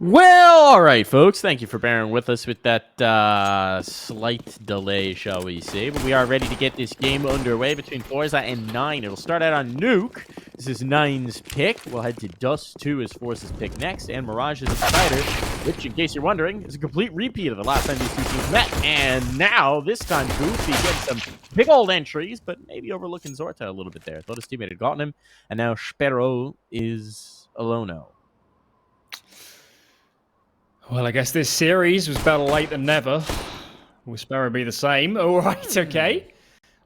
Well, all right, folks. Thank you for bearing with us with that slight delay, shall we say. But we are ready to get this game underway between forZe and 9. It'll start out on Nuke. This is 9's pick. We'll head to Dust 2 as forZe's pick next. And Mirage is a Spider, which, in case you're wondering, is a complete repeat of the last time these two teams met. And now, this time, Goofy getting some big old entries, but maybe overlooking Zorta a little bit there. Thought his teammate had gotten him. And now Sparrow is Alono. Well, I guess this series was better late than never. Will Sparrow be the same? All right, okay.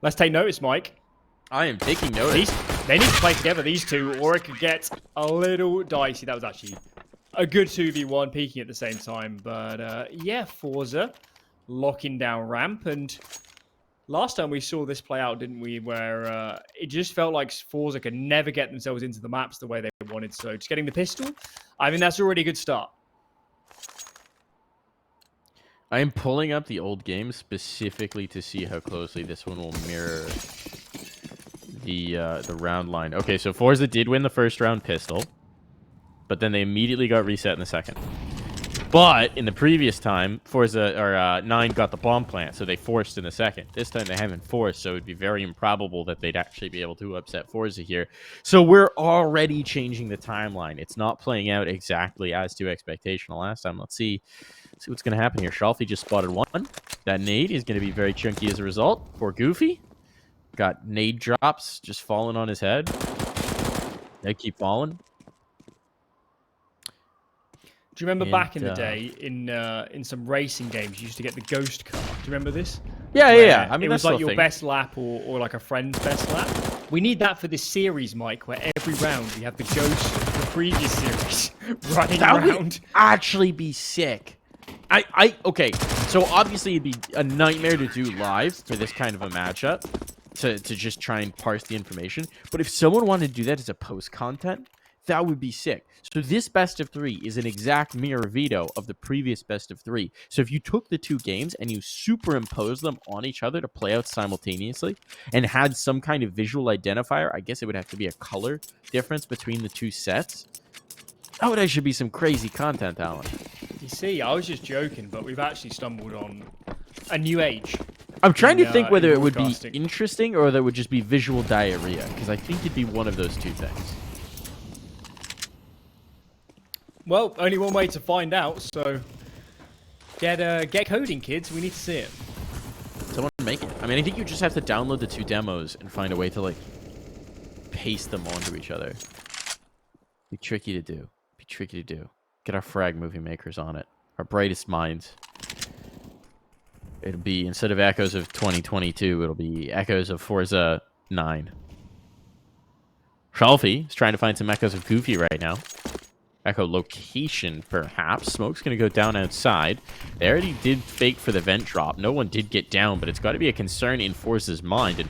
Let's take notice, Mike. I am taking notice. They need to play together, these two, or it could get a little dicey. That was actually a good 2v1, peaking at the same time. But, yeah, forZe locking down ramp. And last time we saw this play out, didn't we, where it just felt like forZe could never get themselves into the maps the way they wanted. So just getting the pistol, I think that's already a good start. I am pulling up the old game specifically to see how closely this one will mirror the round line. Okay, so forZe did win the first round pistol, but then they immediately got reset in the second. But in the previous time, forZe or 9 got the bomb plant, so they forced in the second. This time they haven't forced, so it'd be very improbable that they'd actually be able to upset forZe here. So we're already changing the timeline. It's not playing out exactly as to expectation last time. Let's see what's going to happen here. Shalfie just spotted one. That nade is going to be very chunky as a result for Goofy. Got nade drops just falling on his head. They keep falling. Do you remember back in the day in some racing games, you used to get the ghost car? Do you remember this? Yeah. I mean, it was like your best lap or like a friend's best lap. We need that for this series, Mike, where every round we have the ghost of the previous series running around. That would actually be sick. Okay, so obviously it'd be a nightmare to do live for this kind of a matchup, to just try and parse the information. But if someone wanted to do that as a post content, that would be sick. So this best of 3 is an exact mirror veto of the previous best of 3. So if you took the two games and you superimposed them on each other to play out simultaneously and had some kind of visual identifier, I guess it would have to be a color difference between the two sets. That would actually be some crazy content, Alan. You see, I was just joking, but we've actually stumbled on a new age. I'm trying to think whether it would be interesting or that would just be visual diarrhea, because I think it'd be one of those two things. Well, only one way to find out, so get coding, kids. We need to see it. Someone make it. I mean, I think you just have to download the two demos and find a way to, like, paste them onto each other. Be tricky to do. Get our frag movie makers on it. Our brightest minds. It'll be, instead of Echoes of 2022, it'll be Echoes of forZe 9. Shalfie is trying to find some Echoes of Goofy right now. Echo location, perhaps. Smoke's going to go down outside. They already did fake for the vent drop. No one did get down, but it's got to be a concern in forZe's mind. And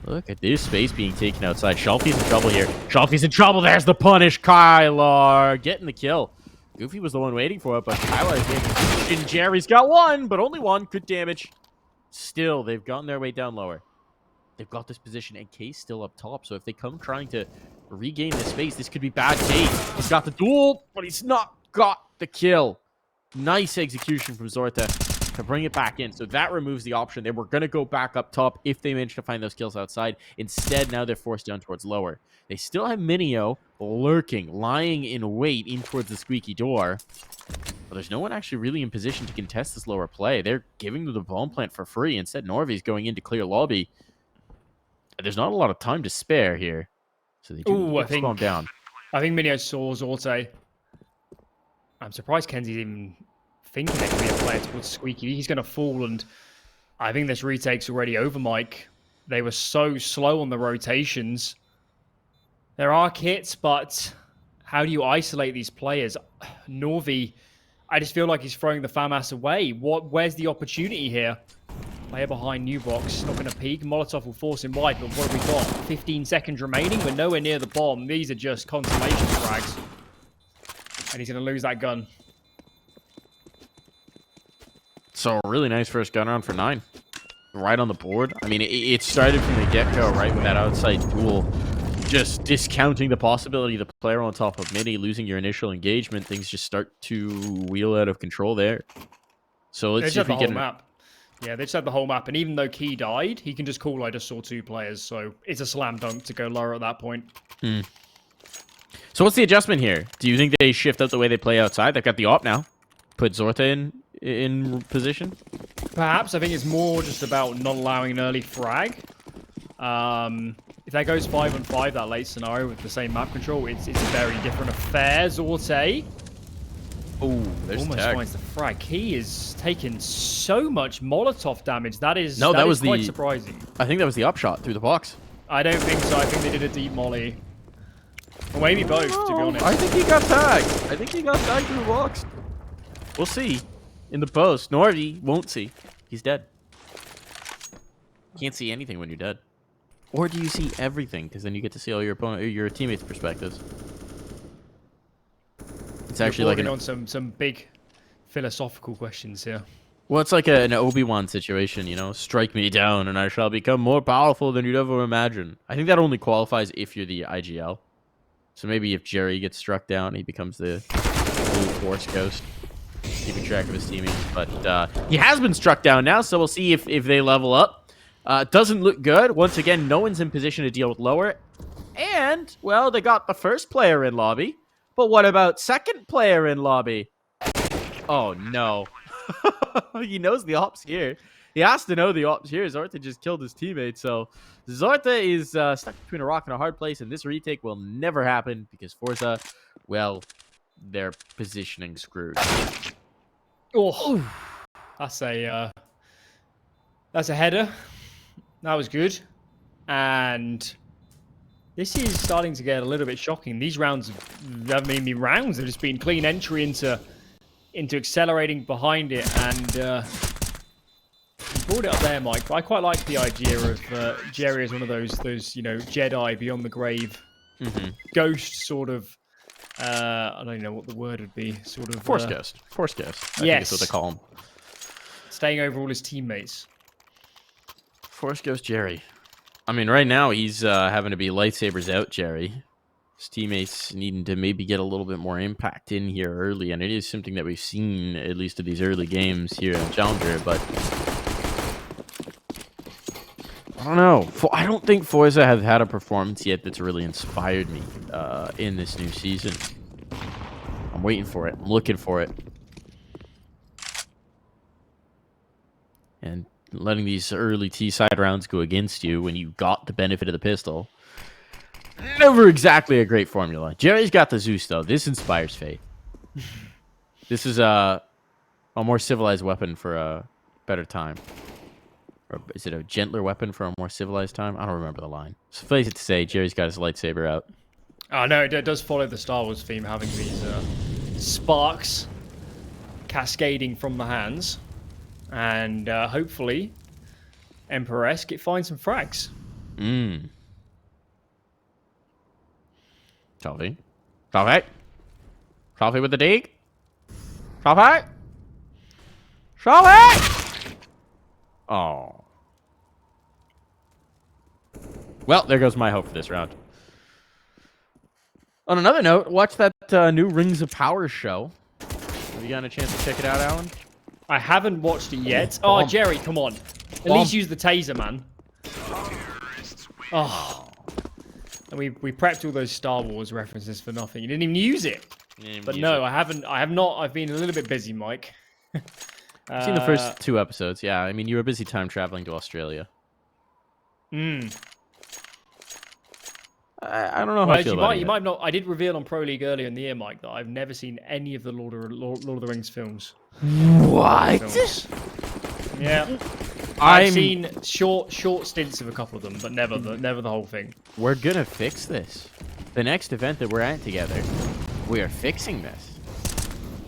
look at this space being taken outside. Shalfie's in trouble here. Shalfie's in trouble. There's the punish. Kylarro getting the kill. Goofy was the one waiting for it, but Kylarro's getting... And Jerry's got one, but only one. Good damage. Still, they've gotten their way down lower. They've got this position, and K's still up top. So if they come trying to regain the space, this could be bad. K, he's got the duel, but he's not got the kill. Nice execution from Zorta to bring it back in. So that removes the option. They were going to go back up top if they managed to find those kills outside. Instead, now they're forced down towards lower. They still have Minio lurking, lying in wait in towards the squeaky door. But there's no one actually really in position to contest this lower play. They're giving them the bomb plant for free. Instead, Norvy's going in to clear lobby. There's not a lot of time to spare here. So they do calm down. I think Minio saw Zorte. I'm surprised Kenzie's even thinking there could be a player towards Squeaky. He's going to fall, and I think this retake's already over, Mike. They were so slow on the rotations. There are kits, but how do you isolate these players? Norvy, I just feel like he's throwing the FAMAS away. Where's the opportunity here? Player behind Nubox, not going to peek. Molotov will force him wide, but what have we got? 15 seconds remaining. We're nowhere near the bomb. These are just consolation frags. And he's going to lose that gun. So a really nice first gun round for 9. Right on the board. I mean, it started from the get-go, right, with that outside duel. just discounting the possibility of the player on top of mini losing your initial engagement, things just start to wheel out of control there. So let's see if we get map. Yeah, they just had the whole map, and even though Key died, he can just call, I just saw 2 players, so it's a slam dunk to go lower at that point. So what's the adjustment here? Do you think they shift out the way they play outside? They've got the op now. Put Zorta in position? Perhaps. I think it's more just about not allowing an early frag. If that goes 5-on-5, that late scenario with the same map control, it's a very different affair. Zorta Oh, there's almost tag. finds the frag. He is taking so much Molotov damage. That is quite surprising. I think that was the upshot through the box. I don't think so. I think they did a deep molly. Or maybe both, to be honest. I think he got tagged. I think he got tagged through the box. We'll see. In the post. Norby won't see. He's dead. Can't see anything when you're dead. Or do you see everything? Because then you get to see all your your teammates' perspectives. It's actually like on some big philosophical questions here. Well, it's like an Obi-Wan situation, you know? Strike me down and I shall become more powerful than you'd ever imagine. I think that only qualifies if you're the IGL. So maybe if Jerry gets struck down, he becomes the blue force ghost, keeping track of his teammates. But he has been struck down now, so we'll see if they level up. Doesn't look good. Once again, no one's in position to deal with lower. And, well, they got the first player in lobby. But what about second player in lobby? Oh, no. He knows the op's here. He has to know the op's here. Zorta just killed his teammate. So Zorta is stuck between a rock and a hard place. And this retake will never happen because forZe, well, they're positioning screwed. Oh, that's a header. That was good. And this is starting to get a little bit shocking. These rounds have been rounds. They've just been clean entry into accelerating behind it, and you brought it up there, Mike. I quite like the idea of Jerry as one of those Jedi beyond the grave, ghost sort of. I don't even know what the word would be. Sort of force ghost. Force ghost. I think that's what they call him. Staying over all his teammates. Force ghost Jerry. I mean, right now he's having to be lightsabers out, Jerry. His teammates needing to maybe get a little bit more impact in here early, and it is something that we've seen, at least in these early games here in Challenger, but I don't know. I don't think forZe has had a performance yet that's really inspired me in this new season. I'm waiting for it. I'm looking for it. And letting these early T-side rounds go against you when you got the benefit of the pistol. Never exactly a great formula. Jerry's got the Zeus, though. This inspires faith. This is a more civilized weapon for a better time. Or is it a gentler weapon for a more civilized time? I don't remember the line. Suffice it to say, Jerry's got his lightsaber out. Oh, no, it does follow the Star Wars theme, having these sparks cascading from the hands. And hopefully, Emperor-esque, it finds some frags. Trophy. Trophy. Trophy with the dig. Trophy. Trophy. Oh. Well, there goes my hope for this round. On another note, watch that new Rings of Power show. Have you gotten a chance to check it out, Alan? I haven't watched it yet. Oh, Jerry, come on. At least use the taser, man. Oh. And we prepped all those Star Wars references for nothing. You didn't even use it. But no, I haven't. I have not. I've been a little bit busy, Mike. I've seen the first 2 episodes. Yeah, I mean, you were busy time traveling to Australia. Hmm. I don't know how I feel about it. You might not. I did reveal on Pro League earlier in the year, Mike, that I've never seen any of the Lord of the Rings films. What? Yeah. I've seen short stints of a couple of them, but never the whole thing. We're gonna fix this. The next event that we're at together, we are fixing this.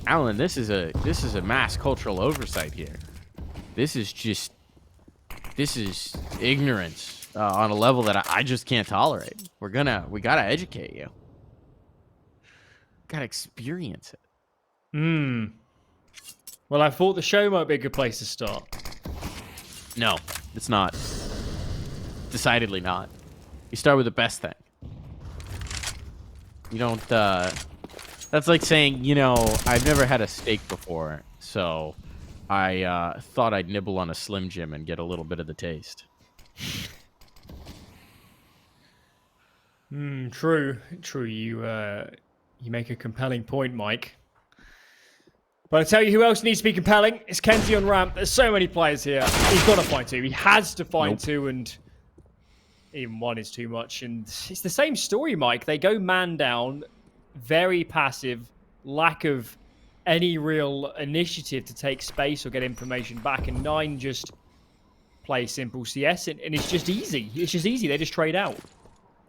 Alan, this is a mass cultural oversight here. This is ignorance on a level that I just can't tolerate. We gotta educate you. Gotta experience it. Well, I thought the show might be a good place to start. No, it's not. Decidedly not. You start with the best thing. You don't, that's like saying, you know, I've never had a steak before, so I thought I'd nibble on a Slim Jim and get a little bit of the taste. True. You make a compelling point, Mike. But I tell you who else needs to be compelling. It's kenzie on ramp. There's so many players here. He's got to find two. He has to find two, and even one is too much. And it's the same story, Mike. They go man down, very passive, lack of any real initiative to take space or get information back. And 9 just play simple CS, and it's just easy. It's just easy. They just trade out.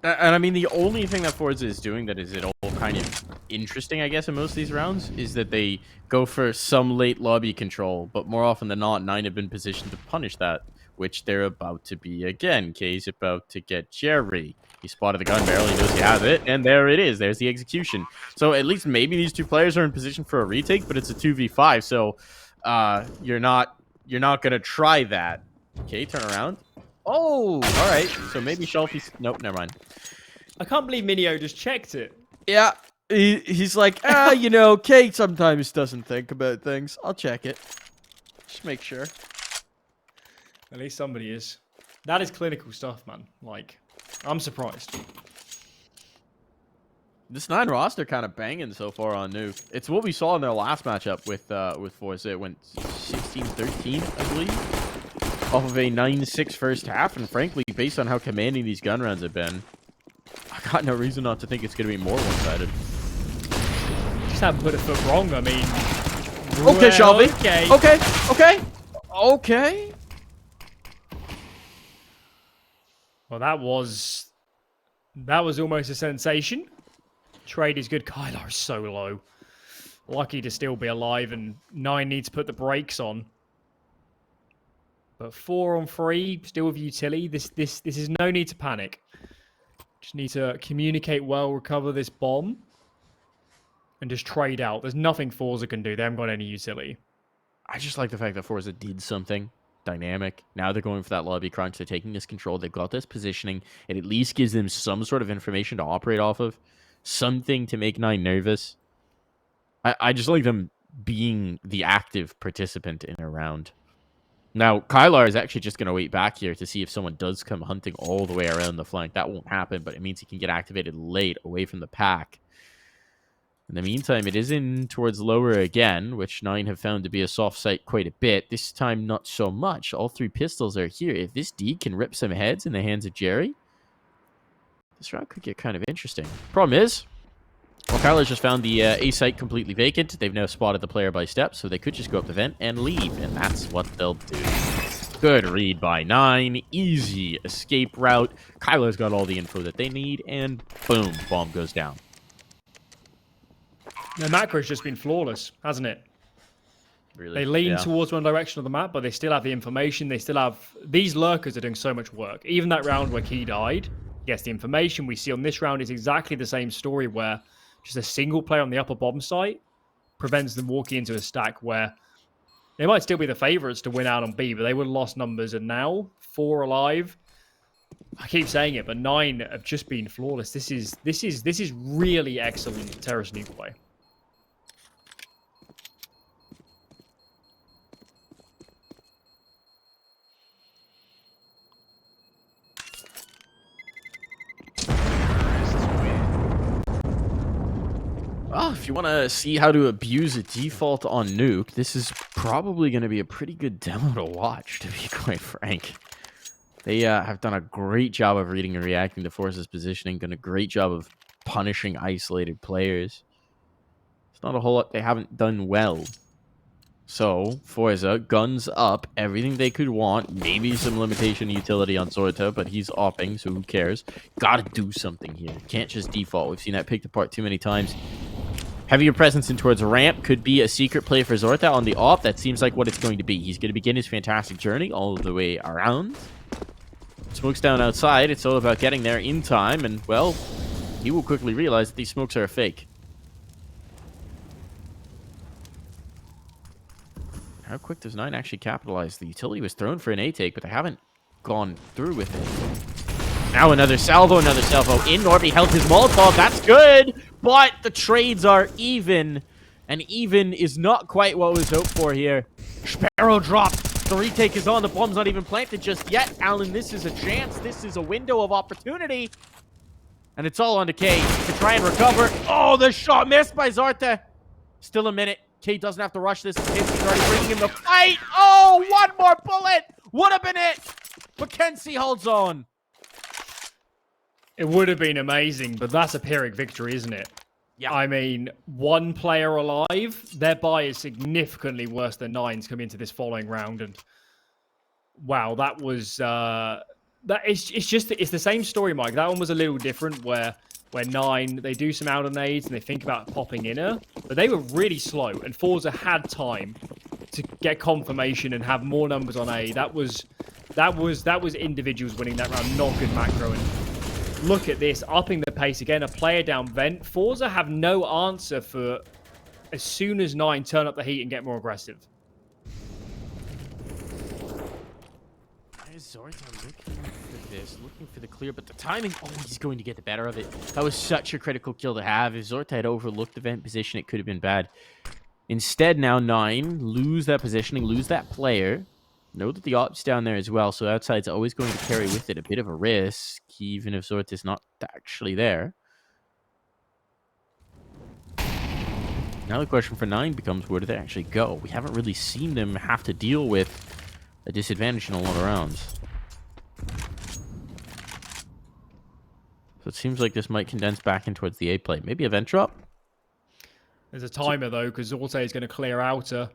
And I mean, the only thing that forZe is doing that is at all kind of interesting, I guess, in most of these rounds is that they go for some late lobby control, but more often than not, 9 have been positioned to punish that, which they're about to be again. K's about to get Jerry. He spotted the gun barrel, he knows he has it, and there it is. There's the execution. So at least maybe these two players are in position for a retake, but it's a 2v5, so you're not gonna try that. Okay, turn around. Oh, all right. So maybe Shelfie's... Nope, never mind. I can't believe Minio just checked it. Yeah, he's like, you know, Kate sometimes doesn't think about things. I'll check it. Just make sure. At least somebody is. That is clinical stuff, man. Like, I'm surprised. This 9 roster kind of banging so far on Nuke. It's what we saw in their last matchup with forZe. It went 16-13, I believe. Off of a 9-6 first half, and frankly, based on how commanding these gun rounds have been, I got no reason not to think it's going to be more one-sided. Just haven't put a foot wrong, I mean... Okay, Shelby. Okay. Okay. Well, that was almost a sensation. Trade is good. Kylarro is so low. Lucky to still be alive, and 9 needs to put the brakes on. But 4 on 3, still with utility. This is no need to panic. Just need to communicate well, recover this bomb, and just trade out. There's nothing forZe can do. They haven't got any utility. I just like the fact that forZe did something dynamic. Now they're going for that lobby crunch. They're taking this control. They've got this positioning. It at least gives them some sort of information to operate off of. Something to make 9 nervous. I just like them being the active participant in a round. Now, Kylarro is actually just going to wait back here to see if someone does come hunting all the way around the flank. That won't happen, but it means he can get activated late, away from the pack. In the meantime, it is in towards lower again, which 9 have found to be a soft site quite a bit. This time, not so much. All 3 pistols are here. If this D can rip some heads in the hands of Jerry, this round could get kind of interesting. Problem is, well, Kylarro's just found the A site completely vacant. They've now spotted the player by steps, so they could just go up the vent and leave, and that's what they'll do. Good read by 9. Easy escape route. Kylarro's got all the info that they need, and boom, bomb goes down. The macro's just been flawless, hasn't it? Really? They lean towards one direction of the map, but they still have the information. They still have... These lurkers are doing so much work. Even that round where Key died, yes, the information we see on this round is exactly the same story where just a single player on the upper bomb site prevents them walking into a stack where they might still be the favorites to win out on B, but they would have lost numbers, and now 4 alive. I keep saying it, but 9 have just been flawless. This is really excellent Terrace Nuke play. Well, if you want to see how to abuse a default on Nuke, this is probably going to be a pretty good demo to watch, to be quite frank. They have done a great job of reading and reacting to forZe's positioning, done a great job of punishing isolated players. It's not a whole lot they haven't done well. So, forZe, guns up, everything they could want, maybe some limitation utility on Sorta, but he's opping, so who cares? Gotta do something here. Can't just default. We've seen that picked apart too many times. Heavier presence in towards ramp could be a secret play for Zorta on the op. That seems like what it's going to be. He's going to begin his fantastic journey all the way around. Smokes down outside. It's all about getting there in time, and, well, he will quickly realize that these smokes are a fake. How quick does 9 actually capitalize? The utility was thrown for an A take, but they haven't gone through with it. Now another salvo in. Norby held his Molotov. That's good. but the trades are even, and even is not quite what was hoped for here. Sparrow dropped. The retake is on. The bomb's not even planted just yet. Alan, this is a chance. This is a window of opportunity. And it's all on to K to try and recover. Oh, the shot missed by Zorta. Still a minute. K doesn't have to rush this. Kenzie's already bringing him the fight. Oh, one more bullet. Would have been it. But Kenzie holds on. It would have been amazing, but that's a Pyrrhic victory, isn't it? Yeah. I mean, one player alive, their buy is significantly worse than Nine's coming into this following round. And wow, that was it's the same story, Mike. That one was a little different where Nine, they do some outer nades and they think about popping inner, but they were really slow, and forZe had time to get confirmation and have more numbers on A. That was individuals winning that round, not good macro. And look at this, upping the pace again, a player down vent. forZe have no answer for as soon as Nine turn up the heat and get more aggressive. Zorta looking for this, looking for the clear, but the timing, oh, he's going to get the better of it. That was such a critical kill to have. If Zorta had overlooked the vent position, it could have been bad. Instead, now Nine lose that positioning, lose that player. Know that the op's down there as well, so outside's always going to carry with it a bit of a risk, even if Zorta's not actually there. Now the question for Nine becomes, where do they actually go? We haven't really seen them have to deal with a disadvantage in a lot of rounds. So it seems like this might condense back in towards the A play. Maybe a vent drop? There's a timer, though, because Zorta is going to clear outer.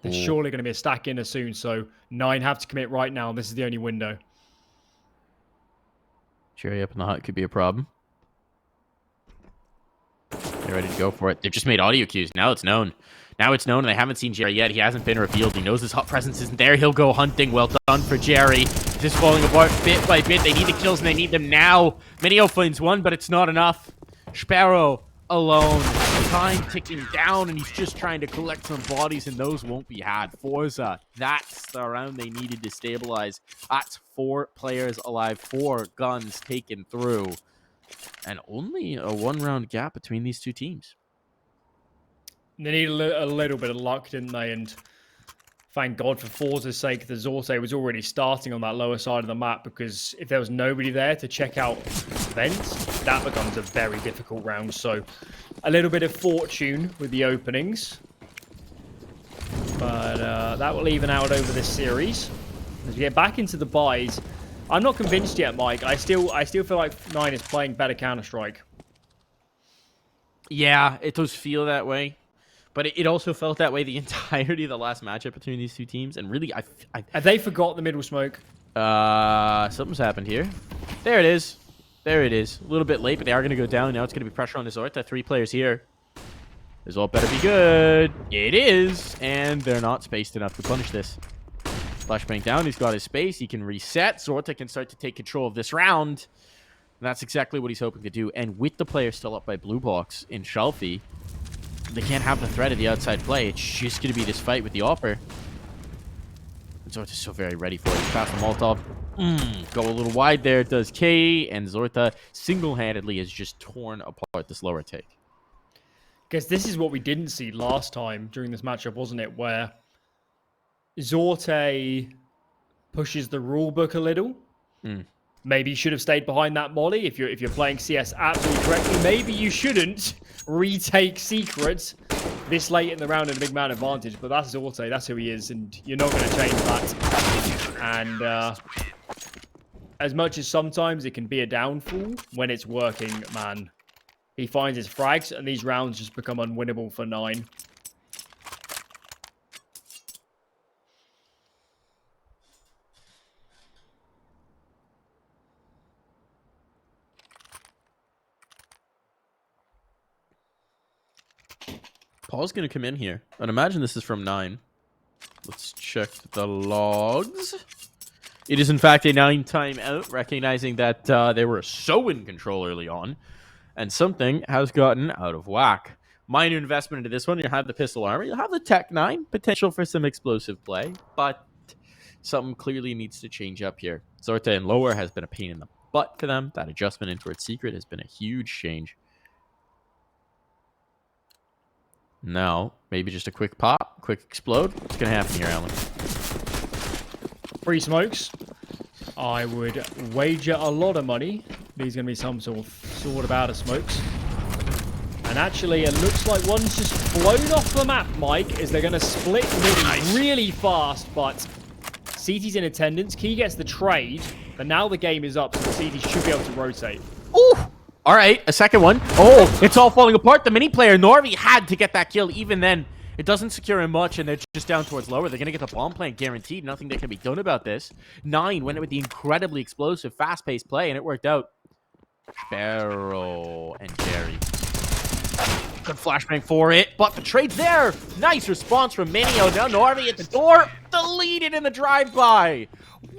There's surely going to be a stack inner soon, so Nine have to commit right now. This is the only window. Cherry up in the hut could be a problem. They're ready to go for it. They've just made audio cues. Now it's known. Now it's known, and they haven't seen Jerry yet. He hasn't been revealed. He knows his hot presence isn't there. He'll go hunting. Well done for Jerry. Just falling apart bit by bit. They need the kills, and they need them now. Minio finds one, but it's not enough. Sparrow alone. Time ticking down, and he's just trying to collect some bodies, and those won't be had. forZe, that's the round they needed to stabilize. That's 4 players alive, 4 guns taken through, and only a 1-round gap between these two teams. They need a little bit of luck, didn't they? And thank God for forZe's sake, the Zorte was already starting on that lower side of the map, because if there was nobody there to check out vents, that becomes a very difficult round. So a little bit of fortune with the openings. But that will even out over this series. As we get back into the buys, I'm not convinced yet, Mike. I still feel like Nine is playing better Counter-Strike. Yeah, it does feel that way. But it also felt that way the entirety of the last matchup between these two teams. And really, Have they forgot the middle smoke? Something's happened here. There it is. There it is. A little bit late, but they are going to go down. Now it's going to be pressure on the Zorta. 3 players here. This all better be good. It is. And they're not spaced enough to punish this. Flashbang down. He's got his space. He can reset. Zorta can start to take control of this round. And that's exactly what he's hoping to do. And with the player still up by Blue Box in Shelfie, they can't have the threat of the outside play. It's just going to be this fight with the Opper. And Zorta's so very ready for it. Pass the Molotov. Go a little wide there. Does K. And Zorta single-handedly has just torn apart this lower take. Because this is what we didn't see last time during this matchup, wasn't it? Where Zorte pushes the rulebook a little. Maybe you should have stayed behind that molly if you're playing CS absolutely correctly. Maybe you shouldn't retake secrets this late in the round in a big man advantage. But that's Zorte. That's who he is, and you're not going to change that. And as much as sometimes it can be a downfall, when it's working, man, he finds his frags, and these rounds just become unwinnable for Nine. Paul's going to come in here. And imagine this is from 9. Let's check the logs. It is, in fact, a 9 timeout, recognizing that they were so in control early on. And something has gotten out of whack. Minor investment into this one. You'll have the pistol armor. You'll have the Tech 9. Potential for some explosive play. But something clearly needs to change up here. Zorta and lower has been a pain in the butt for them. That adjustment into its secret has been a huge change. No, maybe just a quick pop, quick explode. What's going to happen here, Alan? 3 smokes. I would wager a lot of money there's going to be some sort of out of smokes. And actually, it looks like one's just blown off the map, Mike, as they're going to split really fast, but CT's in attendance. Key gets the trade, but now the game is up, so the CT should be able to rotate. Ooh! All right, a second one. Oh, it's all falling apart. The mini player, Norvi, had to get that kill. Even then, it doesn't secure him much, and they're just down towards lower. They're going to get the bomb plant guaranteed. Nothing that can be done about this. 9 went with the incredibly explosive, fast-paced play, and it worked out. Barrow and Jerry. Good flashbang for it, but the trade's there. Nice response from Minio. Now Norvi at the door. Deleted in the drive-by.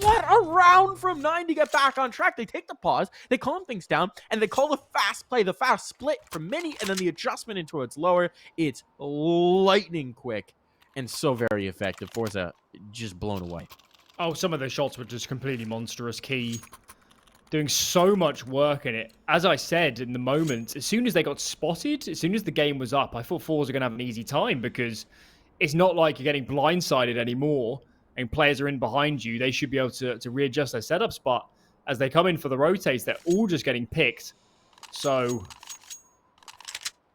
What a round from 9 to get back on track. They take the pause, they calm things down, and they call the fast play, the fast split from Mini, and then the adjustment in towards lower. It's lightning quick and so very effective. forZe just blown away. Oh, some of those shots were just completely monstrous. Key doing so much work in it. As I said, in the moment, as soon as they got spotted, as soon as the game was up, I thought forZe are going to have an easy time because it's not like you're getting blindsided anymore and players are in behind you. They should be able to readjust their setups, but as they come in for the rotates, they're all just getting picked. So,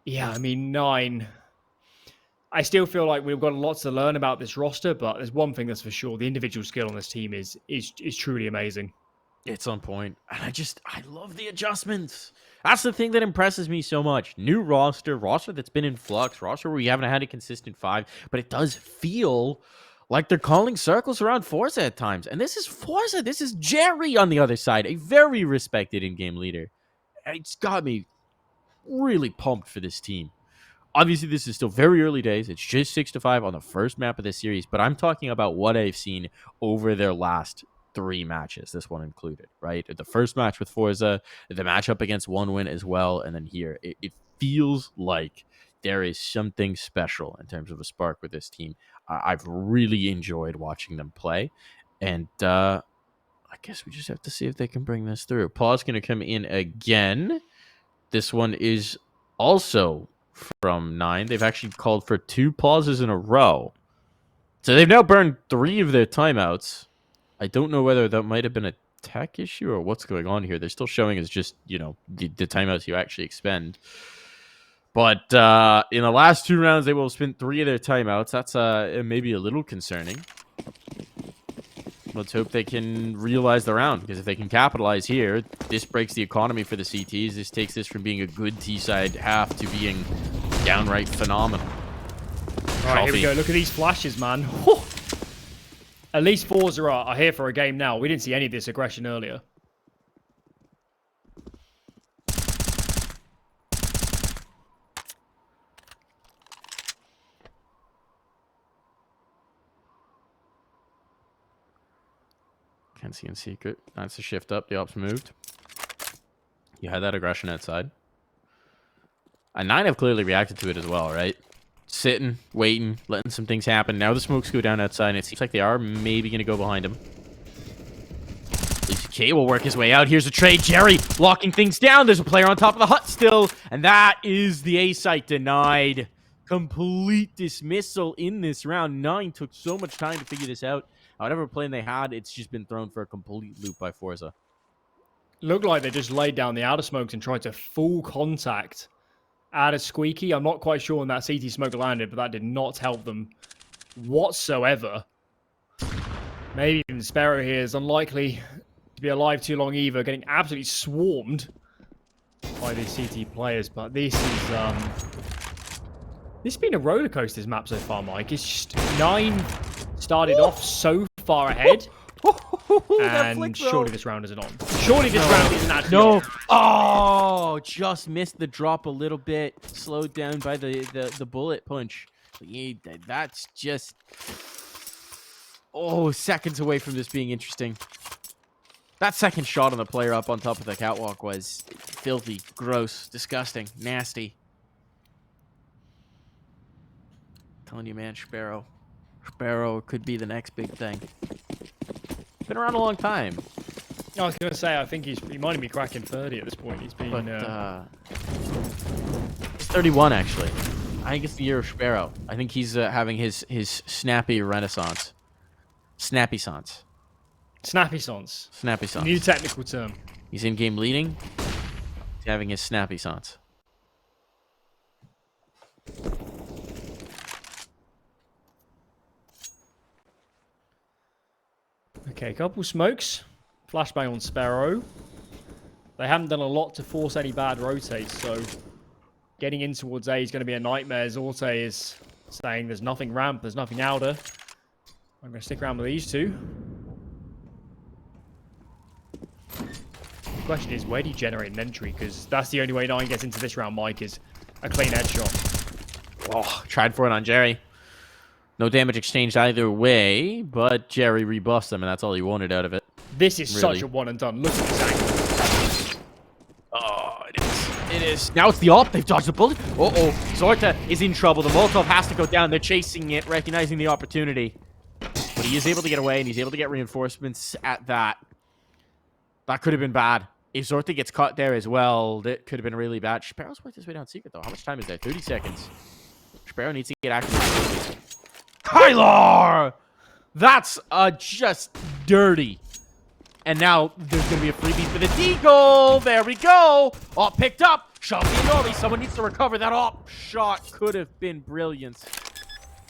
yeah, I mean, 9. I still feel like we've got lots to learn about this roster, but there's one thing that's for sure. The individual skill on this team is truly amazing. It's on point. And I love the adjustments. That's the thing that impresses me so much. New roster that's been in flux, roster where we haven't had a consistent 5, but it does feel like they're calling circles around forZe at times. And this is forZe. This is Jerry on the other side, a very respected in-game leader. It's got me really pumped for this team. Obviously, this is still very early days. It's just 6-5 on the first map of this series, but I'm talking about what I've seen over their last 3 matches, this one included, right? The first match with forZe, the matchup against OneWin as well, and then here. It feels like there is something special in terms of a spark with this team. I've really enjoyed watching them play, and I guess we just have to see if they can bring this through. Pause going to come in again. This one is also from 9. They've actually called for 2 pauses in a row. So they've now burned 3 of their timeouts. I don't know whether that might have been a tech issue or what's going on here. They're still showing as just, the timeouts you actually expend. But in the last 2 rounds, they will have spent 3 of their timeouts. That's maybe a little concerning. Let's hope they can realize the round, because if they can capitalize here, this breaks the economy for the CTs. This takes this from being a good T-side half to being downright phenomenal. All right, here we go. Look at these flashes, man. At least forZe are here for a game now. We didn't see any of this aggression earlier. Can't see in secret. That's a shift up. The ops moved. You had that aggression outside. And 9 have clearly reacted to it as well, right? Sitting, waiting, letting some things happen. Now the smokes go down outside, and it seems like they are maybe going to go behind him. K will work his way out. Here's a trade. Jerry locking things down. There's a player on top of the hut still, and that is the A site denied. Complete dismissal in this round. 9 took so much time to figure this out. Whatever plan they had, it's just been thrown for a complete loop by forZe. Looked like they just laid down the outer smokes and tried to full contact out of Squeaky. I'm not quite sure when that CT smoke landed, but that did not help them whatsoever. Maybe even Sparrow here is unlikely to be alive too long either, getting absolutely swarmed by these CT players. But this is this has been a roller coaster, this map so far, Mike. It's just 9 started off so far ahead. And surely this round isn't on. Surely this round isn't actually on. Oh, just missed the drop a little bit. Slowed down by the bullet punch. Yeah, that's just... Oh, seconds away from this being interesting. That second shot on the player up on top of the catwalk was filthy, gross, disgusting, nasty. Telling you, man, Sparrow could be the next big thing. Been around a long time. I was going to say, I think he might be cracking 30 at this point. He's been... But, he's 31, actually. I think it's the year of Sparrow. I think he's having his snappy renaissance. Snappy-sance. Snappy-sance. Snappy-sance. New technical term. He's in-game leading. He's having his snappy-sance. Okay, a couple smokes. Flashbang on Sparrow. They haven't done a lot to force any bad rotates, so getting in towards A is going to be a nightmare. Zorte is saying there's nothing ramp, there's nothing outer. I'm going to stick around with these two. The question is, where do you generate an entry? Because that's the only way 9 gets into this round, Mike, is a clean headshot. Oh, tried for it on Jerry. No damage exchanged either way, but Jerry rebuffs him, and that's all he wanted out of it. This is such a one and done. Look at this angle. Oh, it is. It is. Now it's the op. They've dodged the bullet. Uh-oh. Zorta is in trouble. The Molotov has to go down. They're chasing it, recognizing the opportunity. But he is able to get away, and he's able to get reinforcements at that. That could have been bad. If Zorta gets caught there as well, that could have been really bad. Sparrow's worked his way down secret, though. How much time is there? 30 seconds. Sparrow needs to get active. Kylarro! That's just dirty. And now there's going to be a freebie for the deagle. There we go. Op picked up. Shot being early. Someone needs to recover. That op shot could have been brilliant.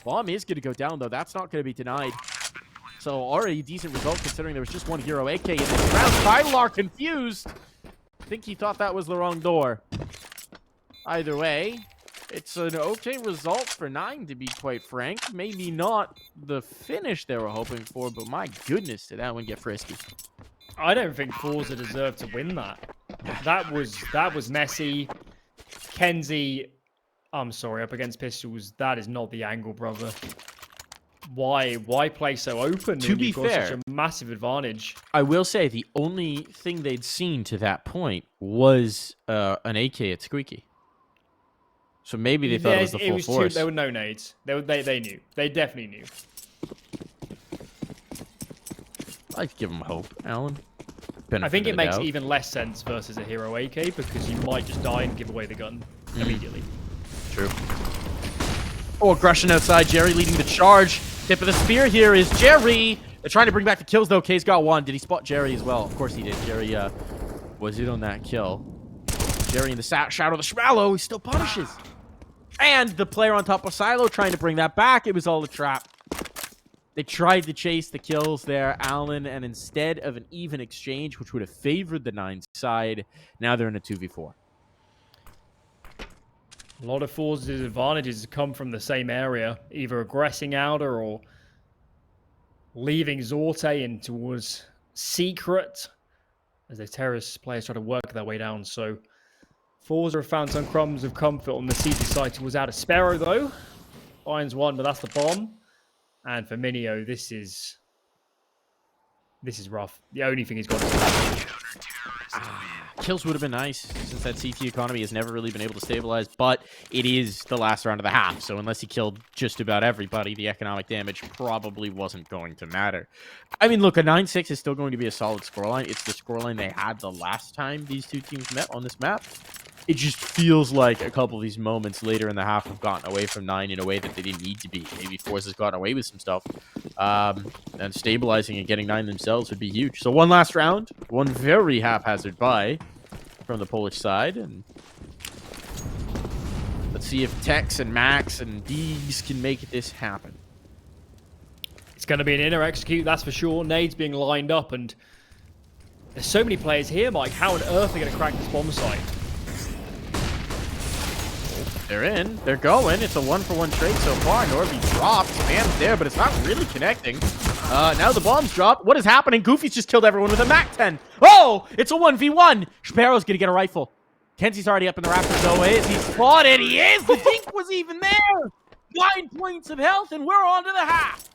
Bomb is going to go down, though. That's not going to be denied. So already decent result considering there was just one hero AK in this round. Kylarro confused. I think he thought that was the wrong door. Either way, it's an okay result for 9, to be quite frank. Maybe not the finish they were hoping for, but my goodness, did that one get frisky. I don't think forZe deserved to win that. That was messy. Kenzie, I'm sorry, up against pistols. That is not the angle, brother. Why play so open? To be fair, such a massive advantage. I will say the only thing they'd seen to that point was an AK at Squeaky. So maybe they thought it was the full force. There were no nades. They knew. They definitely knew. I'd give them hope, Alan. I think it makes even less sense versus a hero AK because you might just die and give away the gun immediately. True. Oh, aggression outside. Jerry leading the charge. Tip of the spear here is Jerry. They're trying to bring back the kills, though. K's got one. Did he spot Jerry as well? Of course he did. Jerry was in on that kill. Jerry in the shadow of the Shallow. He still punishes. And the player on top of Silo trying to bring that back. It was all a trap. They tried to chase the kills there, Allen, and instead of an even exchange, which would have favored the 9 side, now they're in a 2v4. A lot of forZe's advantages come from the same area, either aggressing outer or leaving Zorte in towards secret as the terrorist players try to work their way down. So forZe have found some crumbs of comfort on the CT side towards out of Sparrow, though. Finds one, but that's the bomb. And for Minio, this is rough. The only thing he's got is kills would have been nice, since that CT economy has never really been able to stabilize, but it is the last round of the half, so unless he killed just about everybody, the economic damage probably wasn't going to matter. I mean, look, a 9-6 is still going to be a solid scoreline. It's the scoreline they had the last time these two teams met on this map. It just feels like a couple of these moments later in the half have gotten away from 9 in a way that they didn't need to be. Maybe forZe has gotten away with some stuff. And stabilizing and getting 9 themselves would be huge. So one last round. One very haphazard buy from the Polish side. And let's see if Tex and Max and Deegs can make this happen. It's going to be an inner execute, that's for sure. Nades being lined up, and there's so many players here, Mike. How on earth are they going to crack this bomb site? They're in. They're going. It's a 1-for-1 trade so far. Norby dropped. Spam's there, but it's not really connecting. Now the bombs drop. What is happening? Goofy's just killed everyone with a MAC-10. Oh! It's a 1v1. Sparrow's going to get a rifle. Kenzie's already up in the rafters, though. Is he spotted? He is! The dink was even there! 9 points of health, and we're on to the half.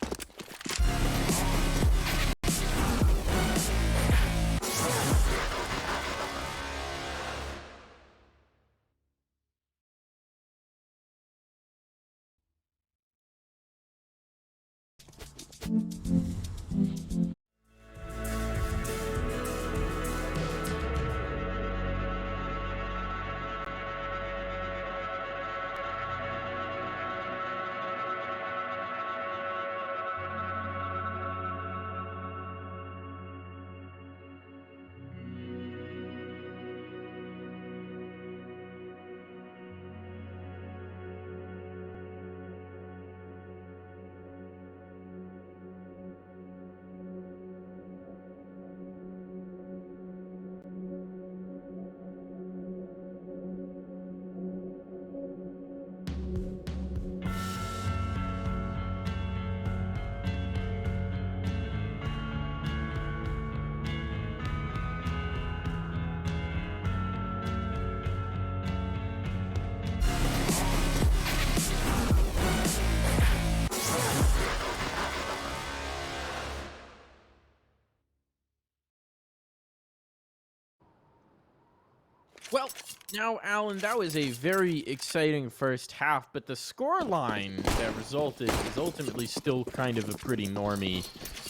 Well, now, Alan, that was a very exciting first half, but the score line that resulted is ultimately still kind of a pretty normie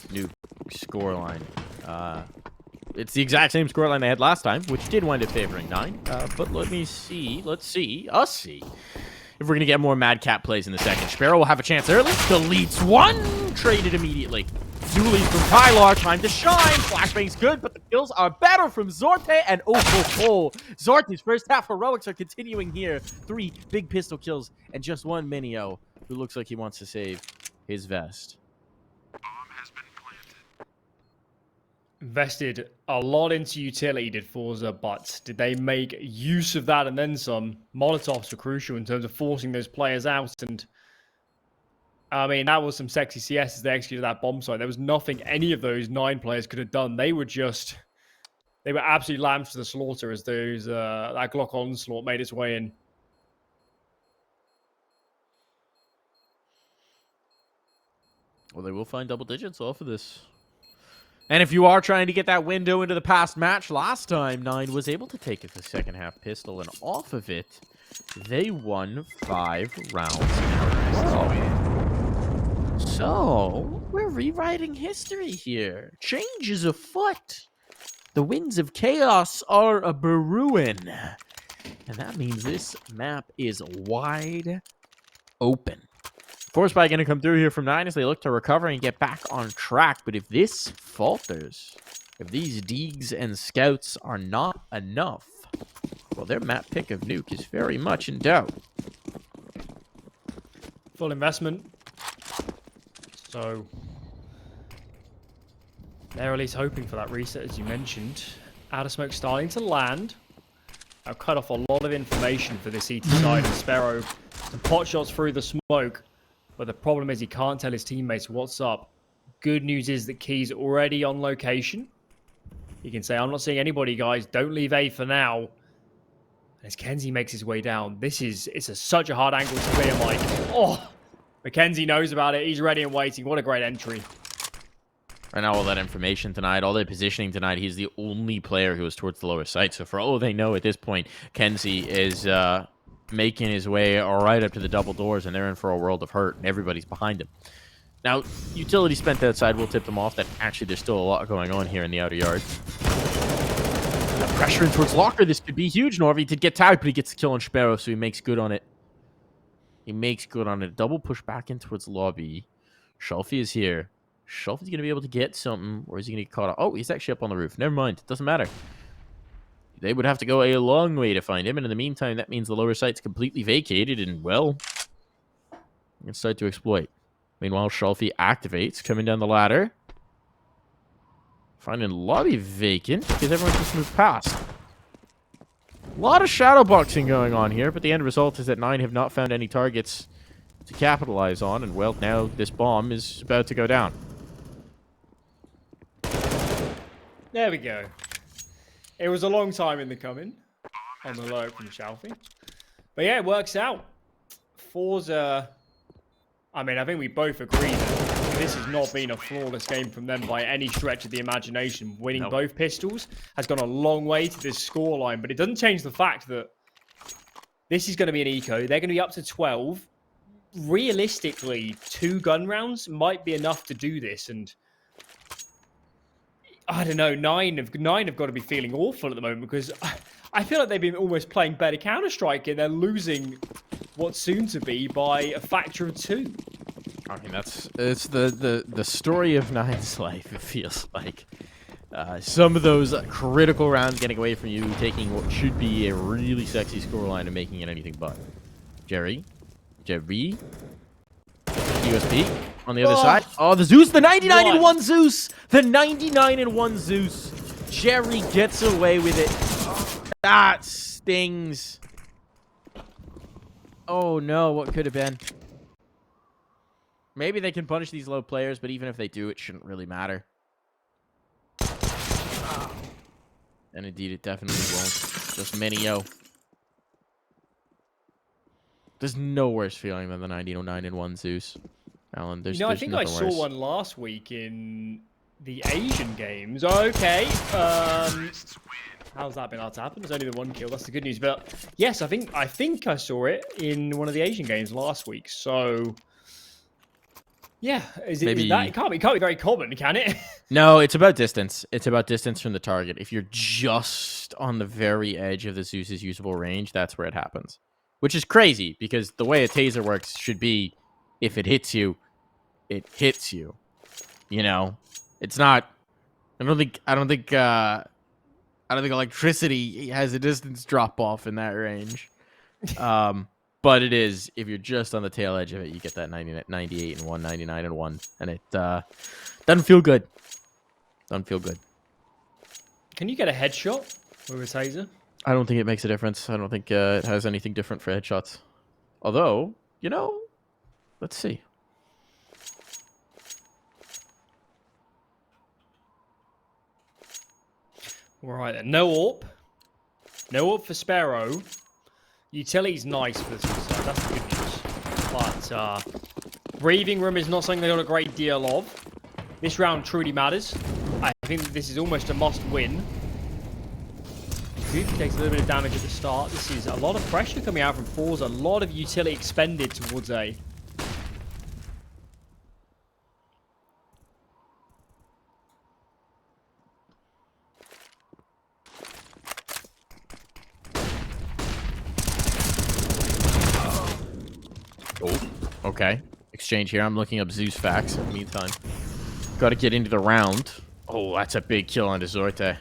Nuke score line. It's the exact same scoreline they had last time, which did wind up favoring 9. But let's see if we're going to get more Madcap plays in the second. Sparrow will have a chance early. Deletes one. Traded immediately. New lead from Kylarro. Time to shine. Flashbang's good, but the kills are better from Zorte and Opal. Zorte's first half heroics are continuing here. 3 big pistol kills and just 1 Minio, who looks like he wants to save his vest. Invested a lot into utility, did forZe, but did they make use of that and then some? Molotovs were crucial in terms of forcing those players out, and I mean, that was some sexy CS as they executed that bomb site. There was nothing any of those 9 players could have done. They were absolutely lambs to the slaughter as those that Glock onslaught made its way in. Well, they will find double digits off of this. And if you are trying to get that window into the past match, last time 9 was able to take it the second half pistol, and off of it, they won 5 rounds in a row. So, we're rewriting history here. Change is afoot. The winds of chaos are a brewing. And that means this map is wide open. forZe going to come through here from 9 as they look to recover and get back on track. But if this falters, if these Deegs and Scouts are not enough, well, their map pick of Nuke is very much in doubt. Full investment. So, they're at least hoping for that reset, as you mentioned. Out of smoke starting to land. I've cut off a lot of information for this ET side. And Sparrow, some pot shots through the smoke. But the problem is he can't tell his teammates what's up. Good news is that Key's already on location. He can say, I'm not seeing anybody, guys. Don't leave A for now. And as Kenzie makes his way down, such a hard angle to clear, Mike. Oh, Mackenzie knows about it. He's ready and waiting. What a great entry. Right now, all that information tonight, all that positioning tonight, he's the only player who is towards the lower site. So for all they know at this point, Kenzie is making his way right up to the double doors, and they're in for a world of hurt, and everybody's behind him. Now, utility spent outside will tip them off that actually there's still a lot going on here in the outer yard. Pressure in towards Locker. This could be huge. Norvi did get tired, but he gets the kill on Sparrow, so he makes good on it. He makes good on it. Double push back in towards lobby. Shelfie is here. Shelfie's going to be able to get something, or is he going to get caught up? Oh, he's actually up on the roof. Never mind. It doesn't matter. They would have to go a long way to find him, and in the meantime, that means the lower site's completely vacated, and, well, you can start to exploit. Meanwhile, Shelfie activates, coming down the ladder. Finding lobby vacant, because everyone just moved past. A lot of shadow boxing going on here, but the end result is that 9 have not found any targets to capitalize on, and, well, now this bomb is about to go down. There we go. It was a long time in the coming on the low from Shelfie. But yeah, it works out. forZe, I mean, I think we both agree that this has not been a flawless game from them by any stretch of the imagination. Winning both pistols has gone a long way to this scoreline, but it doesn't change the fact that this is going to be an eco. They're going to be up to 12. Realistically, 2 gun rounds might be enough to do this, and I don't know, 9 have got to be feeling awful at the moment, because I feel like they've been almost playing better Counter-Strike, and they're losing what's soon to be by a factor of 2. I mean, it's the story of 9's life, it feels like. Some of those critical rounds getting away from you, taking what should be a really sexy scoreline and making it anything but. Jerry, USP on the other side. Oh, the Zeus, the 99 and 1 Zeus, the 99 and 1 Zeus. Jerry gets away with it. That stings. Oh no, what could have been? Maybe they can punish these low players, but even if they do, it shouldn't really matter. And indeed, it definitely won't. Just Minio. There's no worse feeling than the 99 and 1 Zeus. Alan, there's I think I saw one last week in the Asian games. Okay. How's that been able to happen? There's only been one kill. That's the good news. But yes, I think I saw it in one of the Asian games last week. So yeah, is that? It can't be very common, can it? No, it's about distance. It's about distance from the target. If you're just on the very edge of the Zeus's usable range, that's where it happens. Which is crazy because the way a taser works should be, if it hits you, it hits you. You know, it's not. I don't think electricity has a distance drop off in that range. But it is, if you're just on the tail edge of it, you get that 98 and 1, 99 and 1, and it doesn't feel good. Doesn't feel good. Can you get a headshot with a taser? I don't think it makes a difference. I don't think it has anything different for headshots. Although, you know, let's see. All right then. No AWP. No AWP for Sparrow. Utility's nice for this side. That's the good news. But breathing room is not something they got a great deal of. This round truly matters. I think this is almost a must-win. Nuke takes a little bit of damage at the start. This is a lot of pressure coming out from forZe. A lot of utility expended towards A. Oh, okay. Exchange here. I'm looking up Zeus facts in the meantime. Got to get into the round. Oh, that's a big kill on Zorte.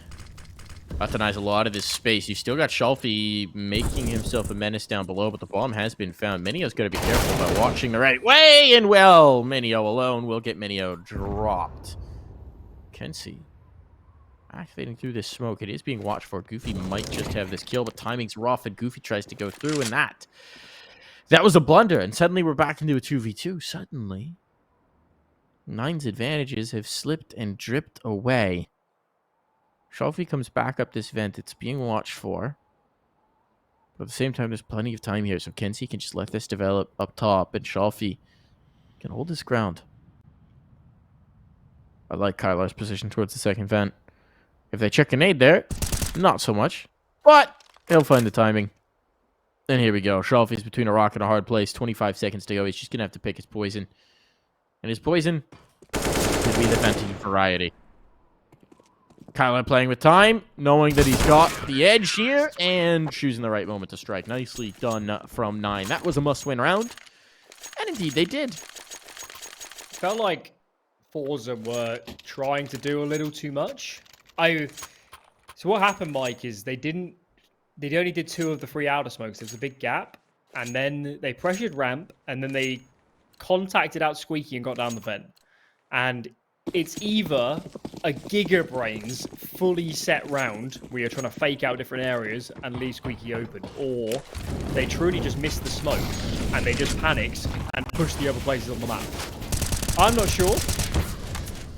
That denies a lot of this space. You still got Shalfie making himself a menace down below, but the bomb has been found. Minio's got to be careful about watching the right way, and well, Minio alone will get Minio dropped. Kenzie activating through this smoke. It is being watched for. Goofy might just have this kill, but timing's rough, and Goofy tries to go through, and that was a blunder, and suddenly we're back into a 2v2. Suddenly, Nine's advantages have slipped and dripped away. Shalfie comes back up this vent. It's being watched for. But at the same time, there's plenty of time here, so Kenzie can just let this develop up top, and Shalfie can hold his ground. I like Kylar's position towards the second vent. If they check a nade there, not so much. But he'll find the timing. And here we go. Shalfie's between a rock and a hard place. 25 seconds to go. He's just going to have to pick his poison. And his poison could be the venting variety. Kylar playing with time, knowing that he's got the edge here, and choosing the right moment to strike. Nicely done from 9. That was a must-win round. And indeed, they did. Felt like forZe were trying to do a little too much. So what happened, Mike, is they only did 2 of the 3 outer smokes. There was a big gap, and then they pressured ramp, and then they contacted out Squeaky and got down the vent. And it's either a Gigabrains fully set round where you're trying to fake out different areas and leave Squeaky open, or they truly just missed the smoke and they just panicked and pushed the other places on the map. I'm not sure,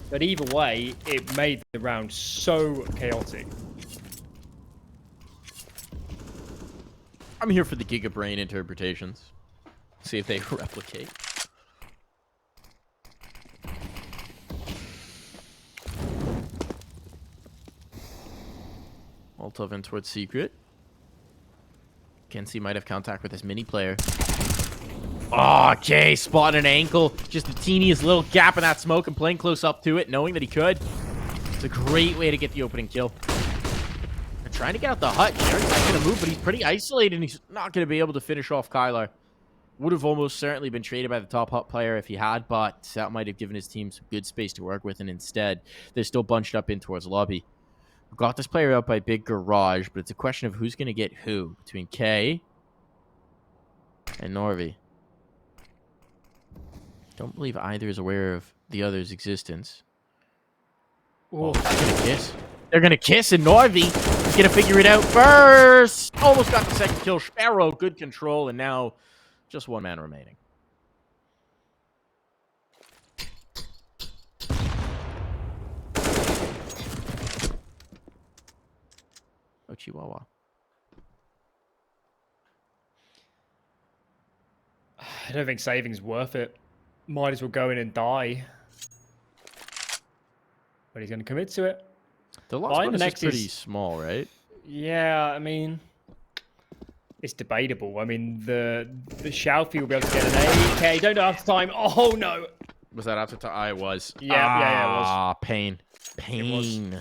but either way, it made the round so chaotic. I'm here for the Gigabrain interpretations. See if they replicate. Molotov in towards Secret. Kenzie might have contact with this mini player. Oh, okay, spot an ankle. Just the teeniest little gap in that smoke and playing close up to it, knowing that he could. It's a great way to get the opening kill. They're trying to get out the hut. Jared's not going to move, but he's pretty isolated, and he's not going to be able to finish off Kylar. Would have almost certainly been traded by the top hut player if he had, but that might have given his team some good space to work with, and instead, they're still bunched up in towards lobby. We've got this player out by Big Garage, but it's a question of who's going to get who between K and Norvi. Don't believe either is aware of the other's existence. Oh, they're going to kiss. They're going to kiss, and Norvi is going to figure it out first. Almost got the second kill. Sparrow, good control, and now just one man remaining. Oh, Chihuahua. I don't think saving's worth it. Might as well go in and die. But he's going to commit to it. The loss bonus is pretty small, right? Yeah, I mean, it's debatable. I mean, the Xiaofi will be able to get an AK. Don't know after time. Oh no. Was that after time? I was. Yeah, it was. Ah, pain. It was. Pain.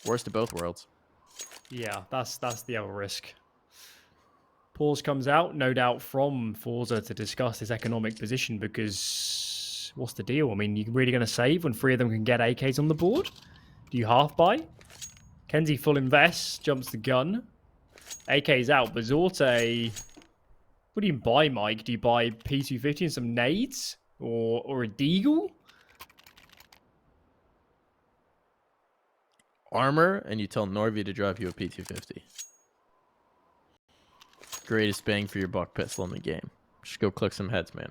Worst of both worlds. Yeah, that's the other risk. Pause comes out, no doubt, from forZe to discuss his economic position because what's the deal? I mean, you really going to save when 3 of them can get AKs on the board? Do you half buy? Kenzie full invest, jumps the gun. AK's out, but Zorte... What do you buy, Mike? Do you buy P250 and some nades? Or a deagle? Armor, and you tell Norvi to drop you a P250. Greatest bang for your buck pistol in the game. Just go click some heads, man.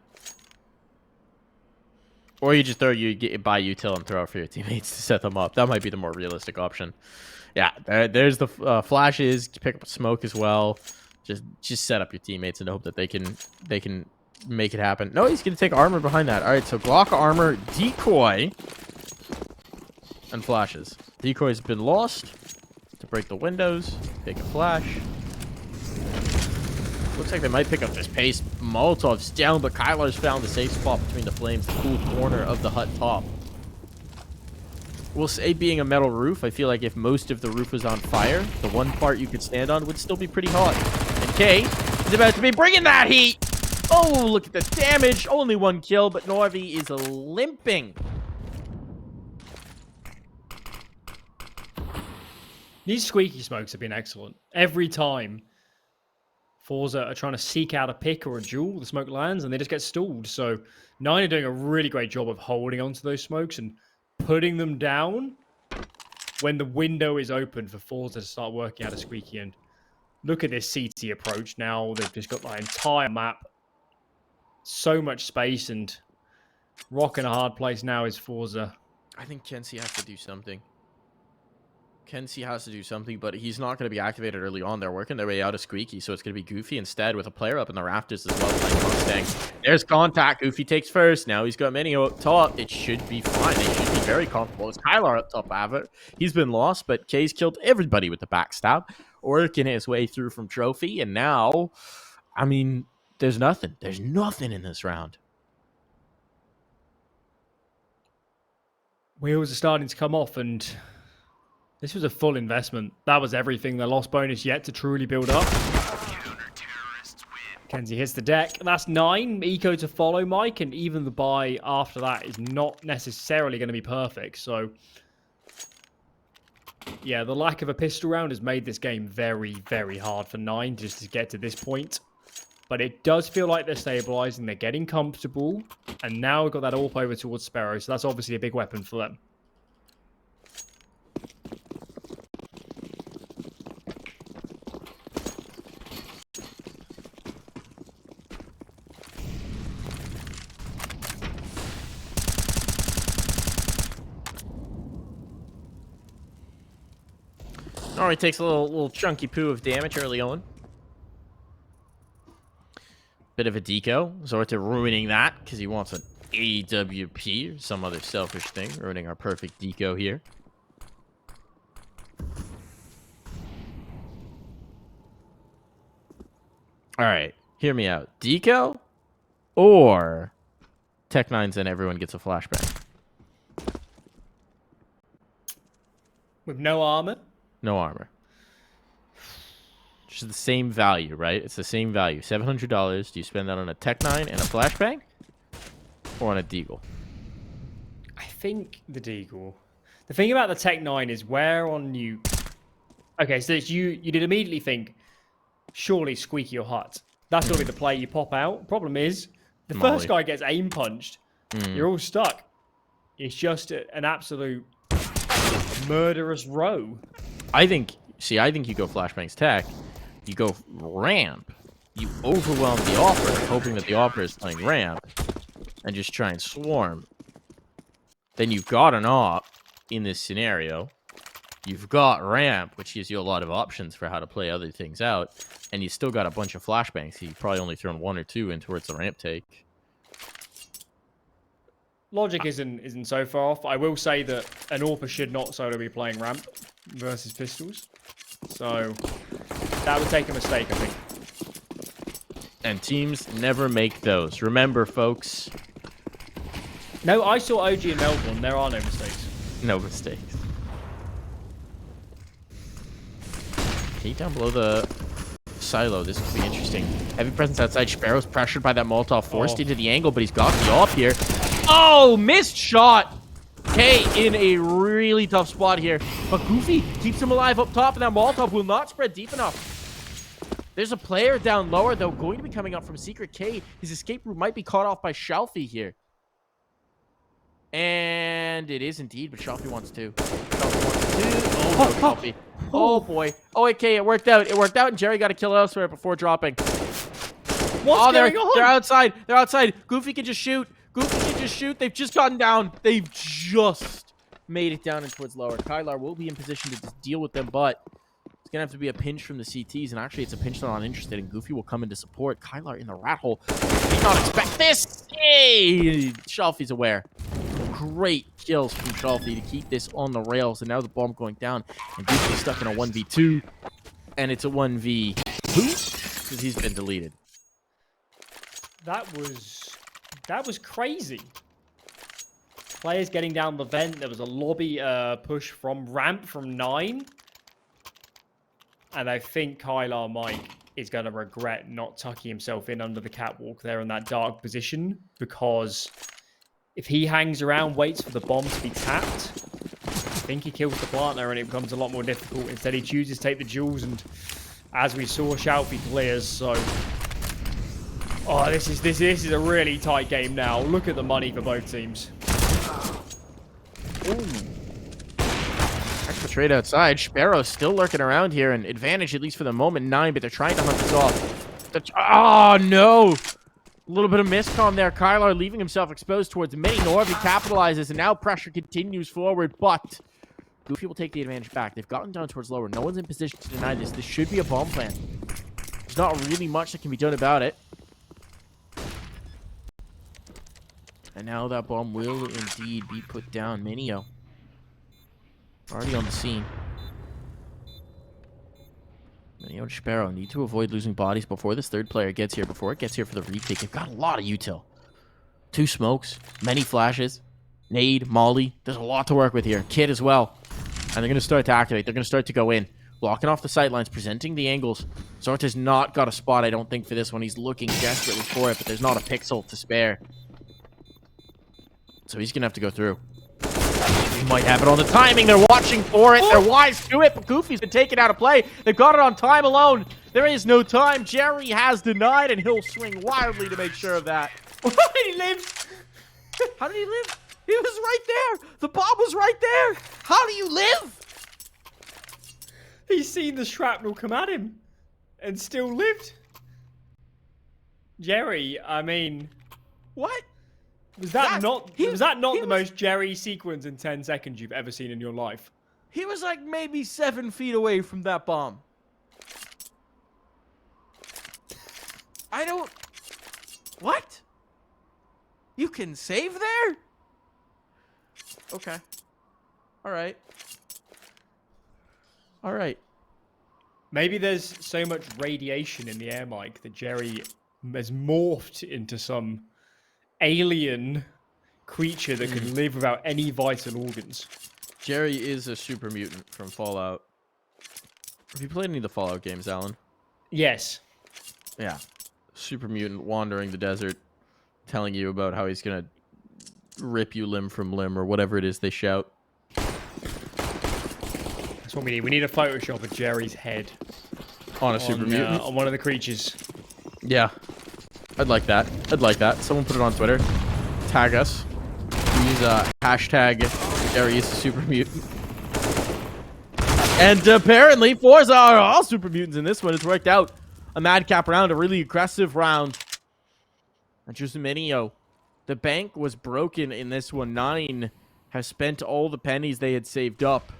Or you just buy util and throw it for your teammates to set them up. That might be the more realistic option. Yeah, there's the flashes. Pick up smoke as well. Just set up your teammates and hope that they can make it happen. No, he's gonna take armor behind that. All right, so Glock armor, decoy, and flashes. Decoy's been lost to break the windows. Take a flash. Looks like they might pick up this pace. Molotov's down, but Kylar's found the safe spot between the flames, the cool corner of the hut top. We'll say being a metal roof, I feel like if most of the roof was on fire, the one part you could stand on would still be pretty hot. And K is about to be bringing that heat. Oh, look at the damage. Only 1 kill, but Norvi is limping. These squeaky smokes have been excellent. Every time forZe are trying to seek out a pick or a jewel, the smoke lands and they just get stalled. So Nine are doing a really great job of holding onto those smokes and putting them down when the window is open for forZe to start working out a squeaky. And look at this CT approach now. They've just got the entire map. So much space and rock in a hard place now is forZe. I think Kenzie has to do something. Kenzie has to do something, but he's not going to be activated early on. They're working their way out of Squeaky, so it's going to be Goofy instead with a player up in the rafters as well. Like Mustang. There's contact. Goofy takes first. Now he's got many up top. It should be fine. They should be very comfortable. It's Kylarro up top of it. He's been lost, but K's killed everybody with the backstab. Working his way through from Trophy, and now, I mean, there's nothing. There's nothing in this round. Wheels are starting to come off, and this was a full investment. That was everything. The loss bonus yet to truly build up. Kenzie hits the deck. That's 9. Eco to follow, Mike, and even the buy after that is not necessarily going to be perfect. So, yeah, the lack of a pistol round has made this game very, very hard for 9 just to get to this point. But it does feel like they're stabilizing. They're getting comfortable. And now we've got that AWP over towards Sparrow. So that's obviously a big weapon for them. All right, takes a little chunky poo of damage early on. Bit of a deco. Zorta ruining that because he wants an AWP or some other selfish thing. Ruining our perfect deco here. All right, hear me out. Deco or Tech 9s and everyone gets a flashbang. With no armor? No armor. Just the same value, right? It's the same value. $700. Do you spend that on a Tech 9 and a flashbang? Or on a deagle? I think the deagle. The thing about the Tech 9 is where on Nuke... Okay, so you did immediately think, surely Squeaky or Hut. That's going to be the play you pop out. Problem is, the first guy gets aim punched. You're all stuck. It's just an absolute murderous row. I think you go flashbangs Tech. You go ramp. You overwhelm the offer, hoping that the offer is playing ramp, and just try and swarm. Then you've got an op in this scenario. You've got ramp, which gives you a lot of options for how to play other things out, and you still got a bunch of flashbangs. So you've probably only thrown 1 or 2 in towards the ramp take. Logic isn't so far off. I will say that an AWPer should not solo be playing ramp versus pistols. So that would take a mistake, I think. And teams never make those. Remember, folks. No, I saw OG in Melbourne. There are no mistakes. No mistakes. Okay, down below the silo. This will be interesting. Heavy presence outside. Sparrow's pressured by that Molotov, forced into the angle, but he's got the off here. Oh, missed shot. K in a really tough spot here. But Goofy keeps him alive up top, and that Molotov will not spread deep enough. There's a player down lower, though, going to be coming up from Secret K. His escape route might be caught off by Shelfie here. And it is indeed, but Shelfie wants to. Shelfie wants to. Oh, no, Shelfie. Oh, boy. Oh, okay, it worked out. It worked out, and Jerry got a kill elsewhere before dropping. What's going on? They're outside. They're outside. Goofy can just shoot. Goofy can just shoot. They've just gotten down. They've just made it down and towards lower. Kylarro will be in position to just deal with them, but it's going to have to be a pinch from the CTs, and actually it's a pinch they're not interested in. Goofy will come in to support. Kylarro in the rat hole. Did not expect this. Hey! Shelfie's aware. Great kills from Shelfie to keep this on the rails, and now the bomb going down, and Goofy's stuck in a 1v2, and it's a 1v2 because he's been deleted. That was crazy. Players getting down the vent. There was a lobby push from ramp from 9. And I think Kylarro Mike is going to regret not tucking himself in under the catwalk there in that dark position. Because if he hangs around, waits for the bomb to be tapped, I think he kills the partner and it becomes a lot more difficult. Instead, he chooses to take the jewels, and as we saw, Shelfie clears. So... oh, this is a really tight game now. Look at the money for both teams. Ooh. Extra trade outside. Sparrow's still lurking around here, and advantage, at least for the moment, 9, but they're trying to hunt this off. Oh, no! A little bit of miscom there. Kylarro leaving himself exposed towards mini Norv. He capitalizes, and now pressure continues forward, but Goofy will take the advantage back. They've gotten down towards lower. No one's in position to deny this. This should be a bomb plant. There's not really much that can be done about it. And now that bomb will indeed be put down. Minio already on the scene. Minio and Sparrow need to avoid losing bodies before this third player gets here, before it gets here for the retake. They've got a lot of util. 2 smokes, many flashes, nade, molly. There's a lot to work with here. Kid as well. And they're going to start to activate. They're going to start to go in. Blocking off the sightlines, presenting the angles. Zorta's not got a spot, I don't think, for this one. He's looking desperately for it, but there's not a pixel to spare. So he's going to have to go through. He might have it on the timing. They're watching for it. They're wise to it, but Goofy's been taken out of play. They've got it on time alone. There is no time. Jerry has denied, and he'll swing wildly to make sure of that. He lived. How did he live? He was right there. The bomb was right there. How do you live? He's seen the shrapnel come at him and still lived. Jerry, I mean... what? Was that not the most Jerry sequence in 10 seconds you've ever seen in your life? He was like maybe 7 feet away from that bomb. I don't... what? You can save there? Okay. Alright. Alright. Maybe there's so much radiation in the air, Mike, that Jerry has morphed into some alien creature that can live without any vital organs. Jerry is a super mutant from Fallout. Have you played any of the Fallout games, Alan? Yes. Yeah. Super mutant wandering the desert, telling you about how he's gonna rip you limb from limb, or whatever it is they shout. That's what we need. We need a Photoshop of Jerry's head. On a super mutant? On one of the creatures. Yeah. I'd like that. I'd like that. Someone put it on Twitter. Tag us. Use hashtag Jerry is a super mutant. And apparently, forZe are all super mutants in this one. It's worked out. A madcap round, a really aggressive round. And just a Minio. The bank was broken in this one. 9 has spent all the pennies they had saved up.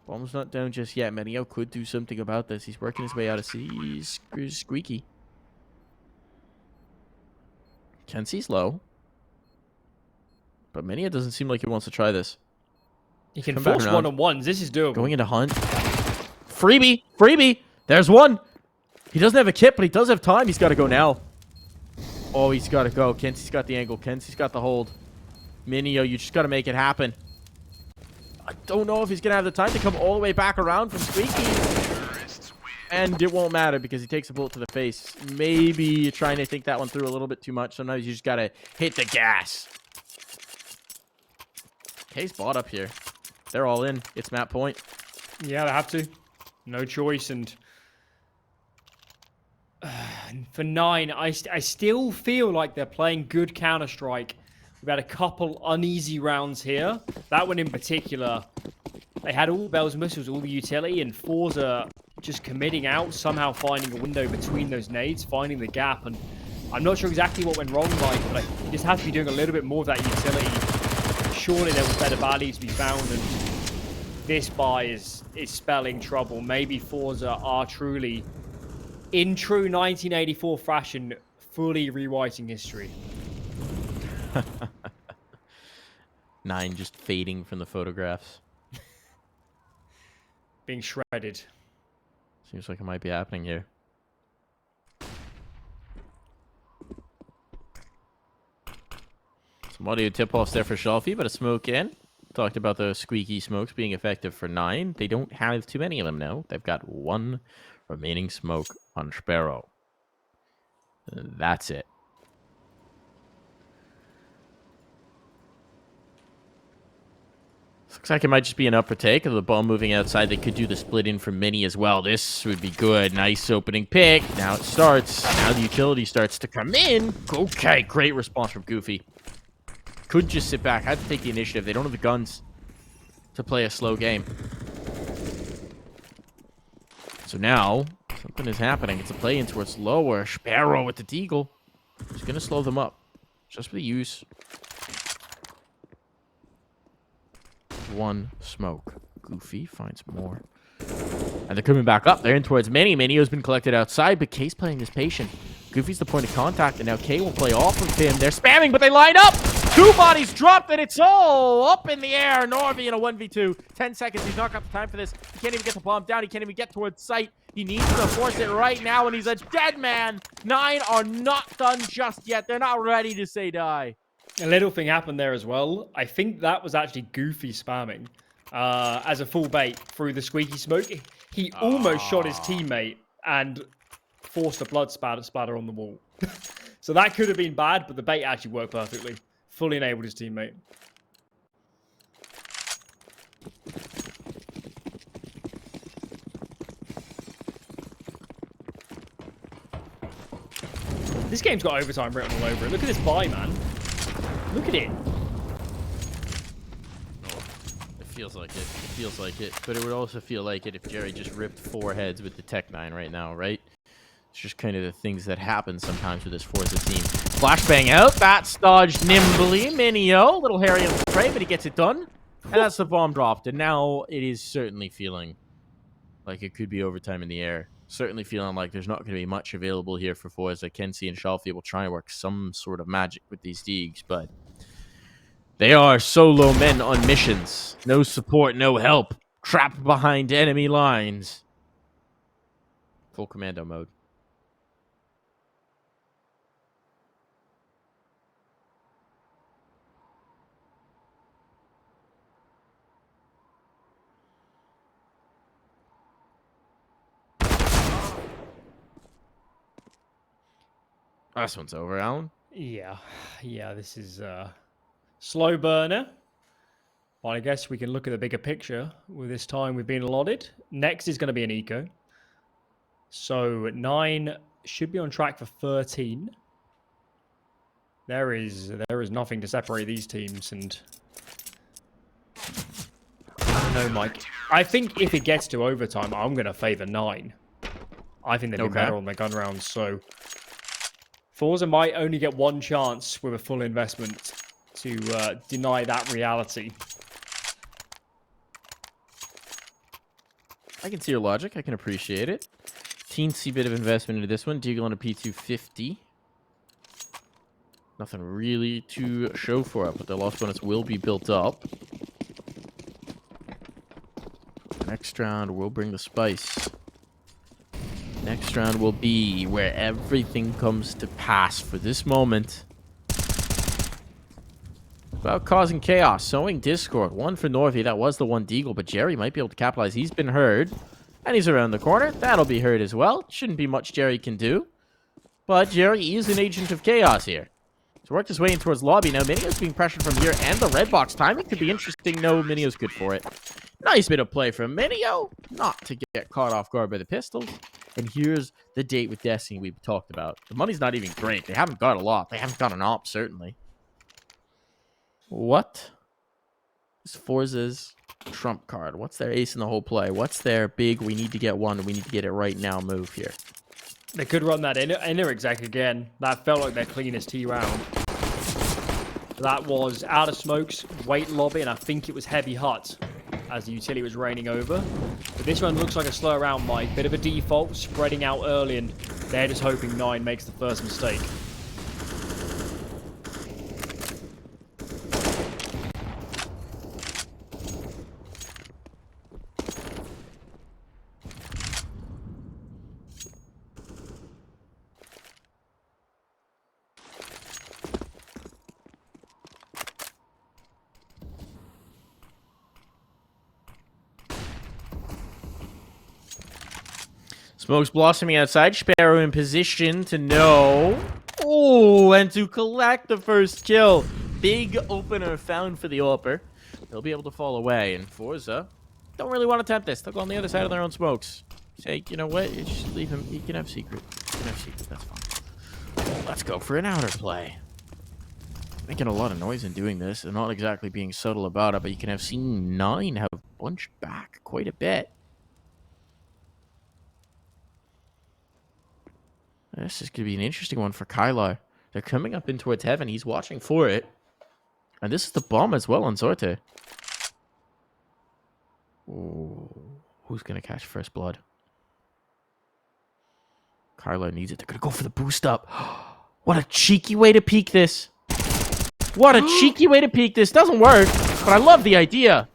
Bomb's not down just yet. Minio could do something about this. He's working his way out of Squeaky. Kenzie's low. But Minia doesn't seem like he wants to try this. He can Come back force around. one-on-ones. This is doable. Going into hunt. Freebie! Freebie! There's one! He doesn't have a kit, but he does have time. He's got to go now. Oh, he's got to go. Kenzie's got the angle. Kenzie's got the hold. Minio, you just got to make it happen. I don't know if he's going to have the time to come all the way back around from Squeaky. And it won't matter because he takes a bullet to the face. Maybe you're trying to think that one through a little bit too much. Sometimes you just got to hit the gas. K's bot up here. They're all in. It's map point. Yeah, they have to. No choice. And for 9, I still feel like they're playing good Counter-Strike. We've had a couple uneasy rounds here. That one in particular, they had all the bells and whistles, all the utility, and forZe just committing out, somehow finding a window between those nades, finding the gap. And I'm not sure exactly what went wrong, Mike, but you just have to be doing a little bit more of that utility. Surely there was better value to be found, and this buy is spelling trouble. Maybe forZe are truly, in true 1984 fashion, fully rewriting history. 9 just fading from the photographs. Being shredded. Seems like it might be happening here. Some audio tip-offs there for Shelfie, but a smoke in. Talked about the squeaky smokes being effective for 9. They don't have too many of them now. They've got 1 remaining smoke on Sparrow. That's it. Looks like it might just be an upper take of the ball moving outside. They could do the split in from Mini as well. This would be good. Nice opening pick. Now it starts. Now the utility starts to come in. Okay, great response from Goofy. Could just sit back. Had to take the initiative. They don't have the guns to play a slow game. So now, something is happening. It's a play in towards lower. Sparrow with the deagle. He's going to slow them up. Just for the use. 1 smoke. Goofy finds more. And they're coming back up. They're in towards Mini. Minio's been collected outside, but K's playing this patient. Goofy's the point of contact, and now K will play off of him. They're spamming, but they line up! 2 bodies dropped, and it's all up in the air. Norby in a 1v2. 10 seconds. He's not got the time for this. He can't even get the bomb down. He can't even get towards sight. He needs to force it right now, and he's a dead man. 9 are not done just yet. They're not ready to say die. A little thing happened there as well. I think that was actually Goofy spamming as a full bait through the squeaky smoke. He almost shot his teammate and forced a blood spatter on the wall. So that could have been bad, but the bait actually worked perfectly. Fully enabled his teammate. This game's got overtime written all over it. Look at this buy, man. Look at it. It feels like it. It feels like it. But it would also feel like it if Jerry just ripped 4 heads with the Tech 9 right now, right? It's just kind of the things that happen sometimes with this forZe team. Flashbang out. That's dodged nimbly. Minio. Little hairy on the spray, but he gets it done. And that's the bomb dropped. And now it is certainly feeling like it could be overtime in the air. Certainly feeling like there's not going to be much available here for forZe. Kenzie and Shelfie will try and work some sort of magic with these Deegs, but they are solo men on missions. No support, no help. Trapped behind enemy lines. Full commando mode. This one's over, Alan. Yeah, this is slow burner. Well, I guess we can look at the bigger picture with this time we've been allotted. Next is going to be an eco. So 9 should be on track for 13. There is nothing to separate these teams, and I don't know, Mike. I think if it gets to overtime, I'm going to favor 9. I think they'd be better on their gun rounds, so forZe might only get 1 chance with a full investment to deny that reality. I can see your logic. I can appreciate it. Teensy bit of investment into this one. Deagle on a P250. Nothing really to show for it, but the loss bonus will be built up. Next round will bring the spice. Next round will be where everything comes to pass for this moment. About causing chaos, sowing discord. One for Northy, that was the one Deagle, but Jerry might be able to capitalize. He's been heard, and he's around the corner. That'll be heard as well. Shouldn't be much Jerry can do. But Jerry is an agent of chaos here. He's worked his way in towards lobby. Now, Minio's being pressured from here, and the red box timing could be interesting. No, Minio's good for it. Nice bit of play from Minio, not to get caught off guard by the pistols. And here's the date with Destiny we've talked about. The money's not even great. They haven't got a lot. They haven't got an op, certainly. What is forZe's trump card? What's their ace in the whole play? What's their big, we need to get one, we need to get it right now move here? They could run that inner exec again. That felt like their cleanest T round. That was out of smokes, wait lobby, and I think it was heavy hut as the utility was raining over. But this one looks like a slow round, Mike. Bit of a default, spreading out early, and they're just hoping 9 makes the first mistake. Smoke's blossoming outside. Sparrow in position to know. Oh, and to collect the first kill. Big opener found for the AWPer. They'll be able to fall away. And forZe don't really want to tempt this. They'll go on the other side of their own smokes. Say, you know what? You just leave him. He can have secret. He can have secret. That's fine. Let's go for an outer play. Making a lot of noise in doing this. And not exactly being subtle about it. But you can have seen 9 have bunched back quite a bit. This is going to be an interesting one for Kylarro. They're coming up in towards heaven. He's watching for it. And this is the bomb as well on Zorte. Ooh, who's going to catch first blood? Kylarro needs it. They're going to go for the boost up. What a cheeky way to peek this. What a cheeky way to peek this. Doesn't work, but I love the idea.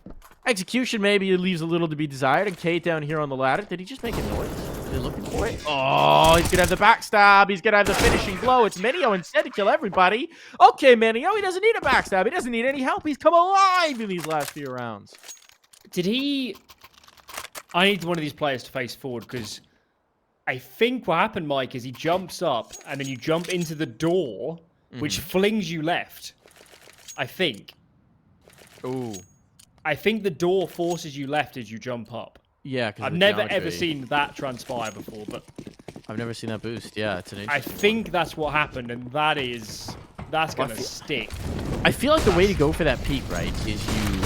Execution maybe leaves a little to be desired. And Kate down here on the ladder. Did he just make a noise? They're looking for it. Oh, he's going to have the backstab. He's going to have the finishing blow. It's Minio instead to kill everybody. Okay, Minio, he doesn't need a backstab. He doesn't need any help. He's come alive in these last few rounds. Did he... I need one of these players to face forward, because I think what happened, Mike, is he jumps up, and then you jump into the door, which flings you left. I think. Ooh. I think the door forces you left as you jump up. Yeah, I've never ever seen that transpire before, but I've never seen that boost. Yeah, it's an interesting I think that's what happened, and that's gonna stick. I feel like the way to go for that peak, right, is you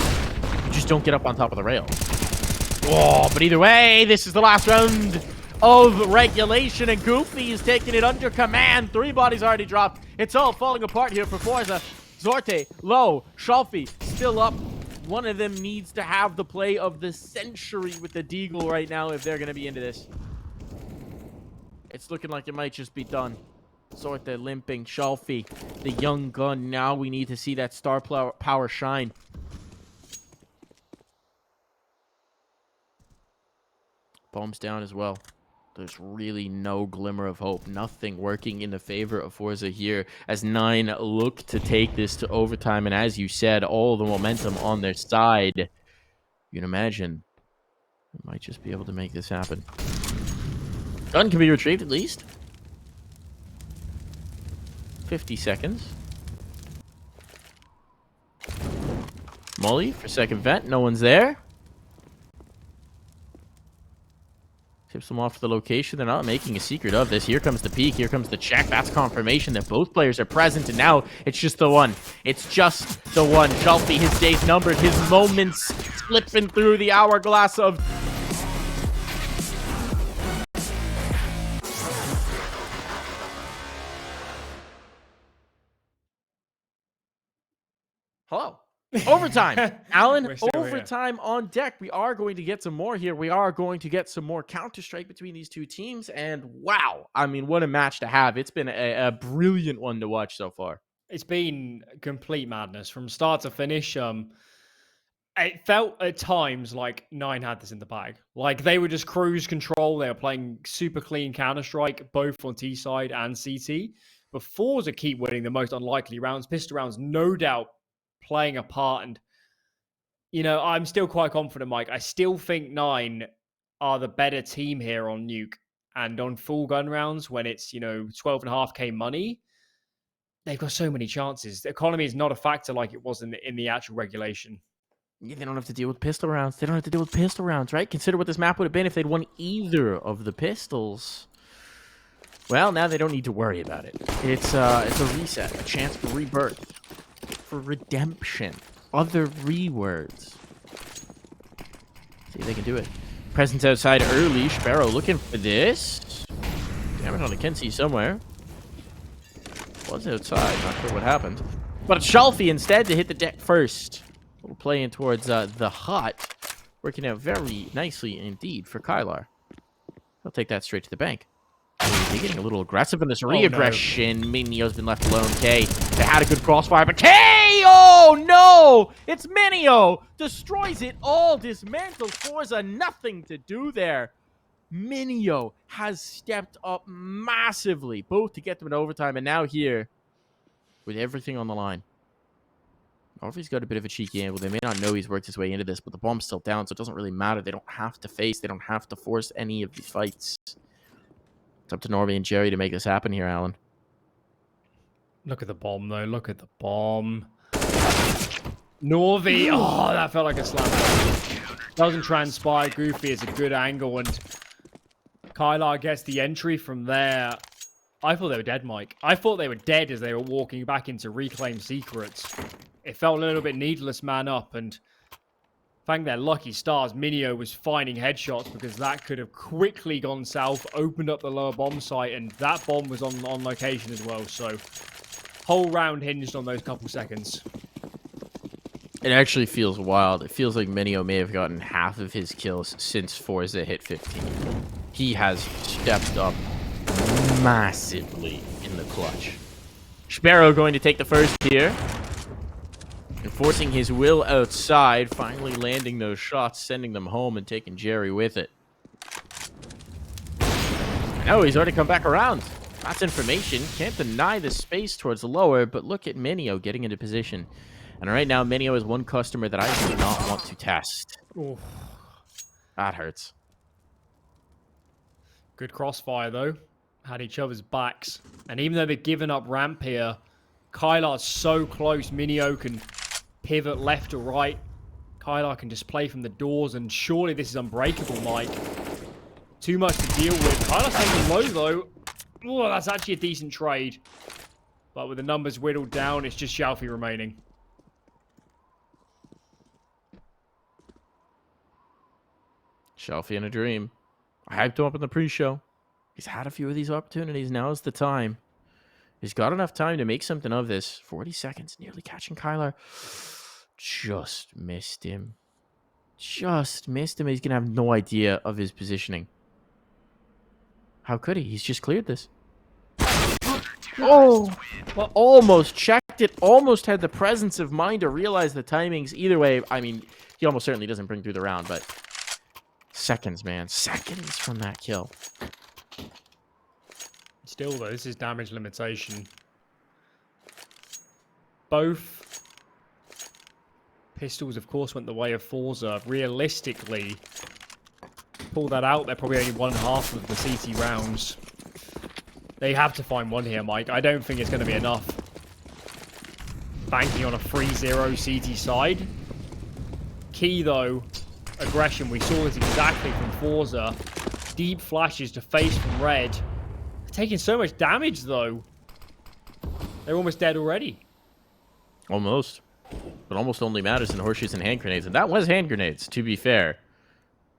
just don't get up on top of the rail. Oh, but either way, this is the last round of regulation, and Goofy is taking it under command. 3 bodies already dropped. It's all falling apart here for forZe. Zorte, low, Shalfie, still up. One of them needs to have the play of the century with the Deagle right now if they're going to be into this. It's looking like it might just be done. Zorte limping. Shalfie, the young gun. Now we need to see that star power shine. Bombs down as well. There's really no glimmer of hope. Nothing working in the favor of forZe here as 9 look to take this to overtime. And as you said, all the momentum on their side. You can imagine they might just be able to make this happen. Gun can be retrieved at least. 50 seconds. Molly for second vent. No one's there. Tips them off to the location. They're not making a secret of this. Here comes the peek. Here comes the check. That's confirmation that both players are present. And now it's just the one. It's just the one. Shalfie, his days numbered. His moments slipping through the hourglass of... Hello. Overtime. Alan, overtime on deck. We are going to get some more here. We are going to get some more Counter-Strike between these two teams. And wow, I mean, what a match to have. It's been a brilliant one to watch so far. It's been complete madness from start to finish. It felt at times like Nine had this in the bag. Like they were just cruise control. They were playing super clean Counter-Strike, both on T side and CT. But forZe keep winning the most unlikely rounds. Pistol rounds, no doubt, playing a part. And, I'm still quite confident, Mike. I still think Nine are the better team here on Nuke. And on full gun rounds, when it's, 12.5K money, they've got so many chances. The economy is not a factor like it was in the actual regulation. Yeah, they don't have to deal with pistol rounds. They don't have to deal with pistol rounds, right? Consider what this map would have been if they'd won either of the pistols. Well, now they don't need to worry about it. It's a reset, a chance for rebirth, for redemption, other rewords. See if they can do it. Presence outside early. Sparrow looking for this. Damn it, on the Kenzie somewhere. Was outside, not sure what happened. But it's Shalfie instead to hit the deck first. We're playing towards the hut. Working out very nicely indeed for Kylarro. He'll take that straight to the bank. They're getting a little aggressive in this re-aggression. No. Minio's been left alone. K, they had a good crossfire, but K! Oh, no! It's Minio! Destroys it all. Dismantles forZe. Nothing to do there. Minio has stepped up massively, both to get them in overtime and now here with everything on the line. Orphe's got a bit of a cheeky angle. They may not know he's worked his way into this, but the bomb's still down, so it doesn't really matter. They don't have to face. They don't have to force any of these fights. It's up to Norby and Jerry to make this happen here, Alan. Look at the bomb, though. Look at the bomb. Norby. Oh, that felt like a slam. Doesn't transpire. Goofy is a good angle, and Kylarro gets the entry from there. I thought they were dead, Mike. I thought they were dead as they were walking back into Reclaim Secrets. It felt a little bit needless man up, and thank their lucky stars, Minio was finding headshots because that could have quickly gone south, opened up the lower bomb site, and that bomb was on location as well. So, whole round hinged on those couple seconds. It actually feels wild. It feels like Minio may have gotten half of his kills since forZe hit 15. He has stepped up massively in the clutch. Sparrow going to take the first here. Enforcing his will outside, finally landing those shots, sending them home and taking Jerry with it. Oh, he's already come back around. That's information. Can't deny the space towards the lower, but look at Minio getting into position. And right now, Minio is one customer that I do not want to test. Oof. That hurts. Good crossfire, though. Had each other's backs. And even though they've given up ramp here, Kylar's so close. Minio can pivot left or right. Kylarro can just play from the doors, and surely this is unbreakable, Mike. Too much to deal with. Kylar's taking low, though. Oh, that's actually a decent trade. But with the numbers whittled down, it's just Shalfie remaining. Shalfie in a dream. I hyped him up in the pre-show. He's had a few of these opportunities. Now's the time. He's got enough time to make something of this. 40 seconds, nearly catching Kylarro. Just missed him. Just missed him. He's going to have no idea of his positioning. How could he? He's just cleared this. Oh! Well, almost checked it. Almost had the presence of mind to realize the timings. Either way, I mean, he almost certainly doesn't bring through the round, but seconds, man. Seconds from that kill. Still, though, this is damage limitation. Both pistols, of course, went the way of forZe. Realistically, pull that out, they're probably only one half of the CT rounds. They have to find one here, Mike. I don't think it's going to be enough. Banking on a 3-0 CT side. Key, though, aggression. We saw this exactly from forZe. Deep flashes to face from red. Taking so much damage, though. They're almost dead already. Almost. But almost only matters in horseshoes and hand grenades. And that was hand grenades, to be fair.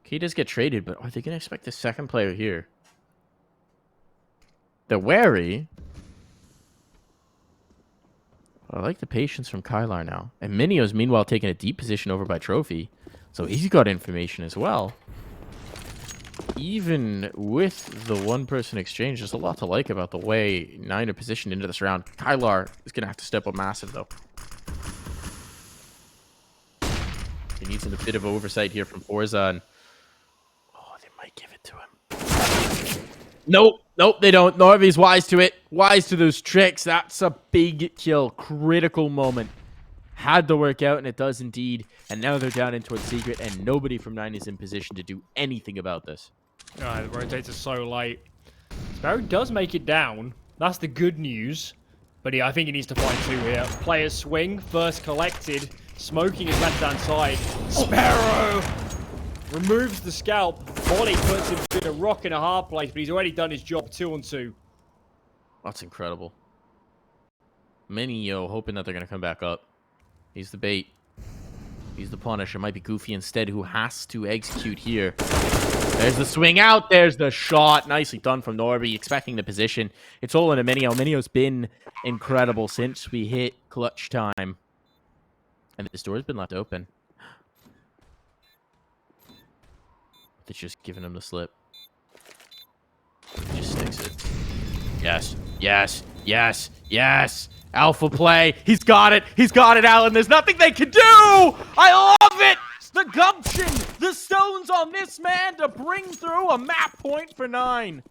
He does get traded, but are they going to expect the second player here? They're wary. I like the patience from Kylarro now. And Minio's meanwhile taking a deep position over by Trophy. So he's got information as well. even with the one-person exchange, there's a lot to like about the way Nine are positioned into this round. Kylarro is going to have to step up massive, though. He needs a bit of oversight here from forZe. And oh, they might give it to him. Nope, they don't. Norby's wise to it. Wise to those tricks. That's a big kill. Critical moment. Had to work out, and it does indeed. And now they're down in towards Secret, and nobody from Nine is in position to do anything about this. The rotator so late. Sparrow does make it down. That's the good news. But I think he needs to find two here. Players swing, first collected. Smoking his left-hand side. Sparrow removes the scalp. Volley puts him in a rock and a hard place, but he's already done his job 2-on-2. That's incredible. Many hoping that they're going to come back up. He's the bait. He's the punish. It might be Goofy instead who has to execute here. There's the swing out. There's the shot. Nicely done from Norby. Expecting the position. It's all in a Minio. Minio's been incredible since we hit clutch time. And this door's been left open. It's just giving him the slip. He just sticks it. Yes. Yes. Yes. Yes. Alpha play. He's got it. He's got it, Alan. There's nothing they can do. I love it. The gumption. The stones on this man to bring through a map point for 9.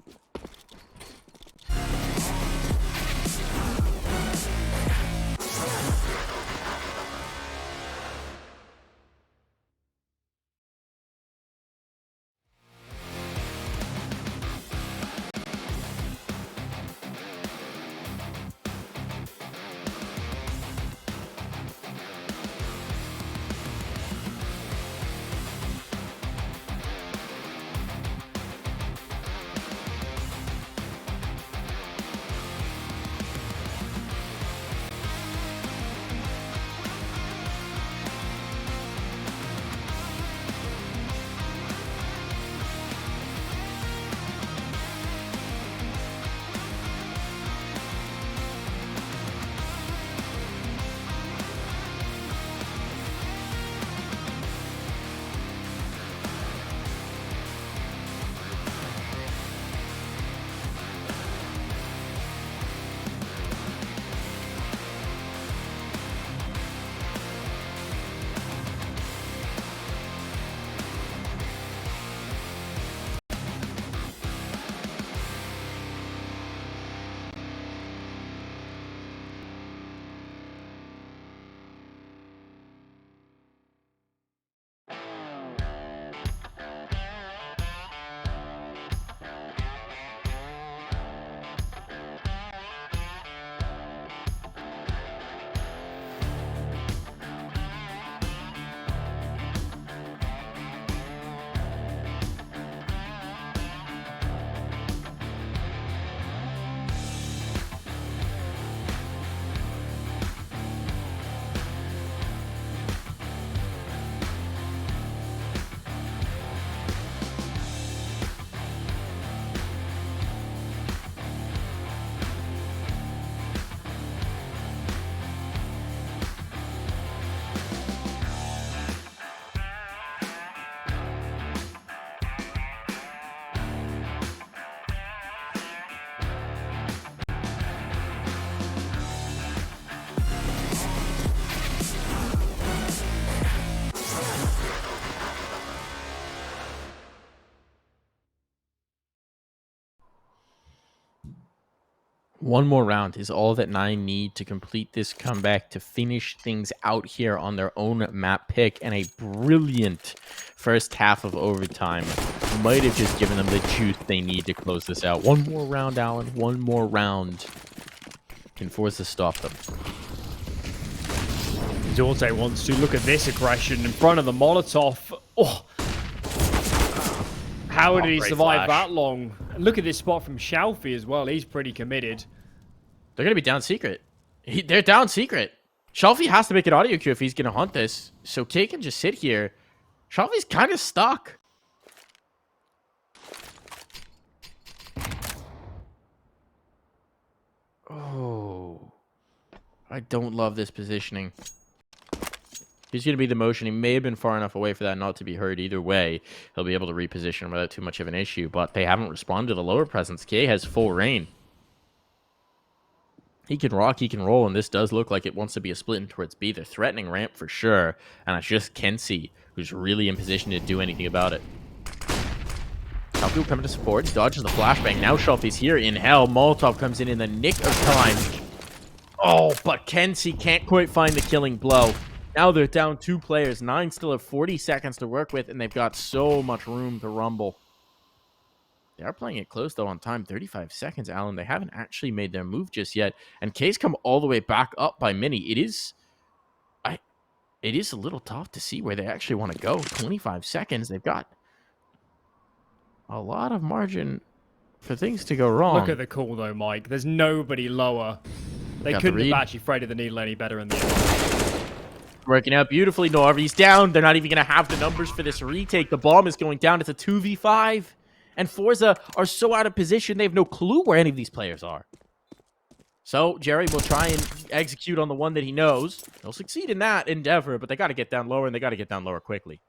One more round is all that Nine need to complete this comeback to finish things out here on their own map pick, and a brilliant first half of overtime might have just given them the juice they need to close this out. One more round, Alan. One more round can forZe stop them. Zorte wants to look at this aggression in front of the Molotov. Oh. How did he survive that long? And look at this spot from Shalfie as well. He's pretty committed. They're going to be down secret. They're down secret. Shalfie has to make an audio queue if he's going to hunt this. So K can just sit here. Shalfie's kind of stuck. Oh. I don't love this positioning. He's going to be the motion. He may have been far enough away for that not to be heard. Either way, he'll be able to reposition without too much of an issue. But they haven't responded to the lower presence. K has full reign. He can rock, he can roll, and this does look like it wants to be a split in towards B. They're threatening ramp for sure, and it's just Kenzie who's really in position to do anything about it. Kalku coming to support. He dodges the flashbang. Now Shelfie's here in hell. Molotov comes in the nick of time. Oh, but Kenzie can't quite find the killing blow. Now they're down 2 players. 9 still have 40 seconds to work with, and they've got so much room to rumble. They are playing it close, though, on time. 35 seconds, Alan. They haven't actually made their move just yet. And K's come all the way back up by many. It is a little tough to see where they actually want to go. 25 seconds. They've got a lot of margin for things to go wrong. Look at the call, though, Mike. There's nobody lower. They couldn't have actually threaded the needle any better in the end. Working out beautifully. Norvy's down. They're not even going to have the numbers for this retake. The bomb is going down. It's a 2v5. And forZe are so out of position, they have no clue where any of these players are. So Jerry will try and execute on the one that he knows. He'll succeed in that endeavor, but they got to get down lower, and they got to get down lower quickly.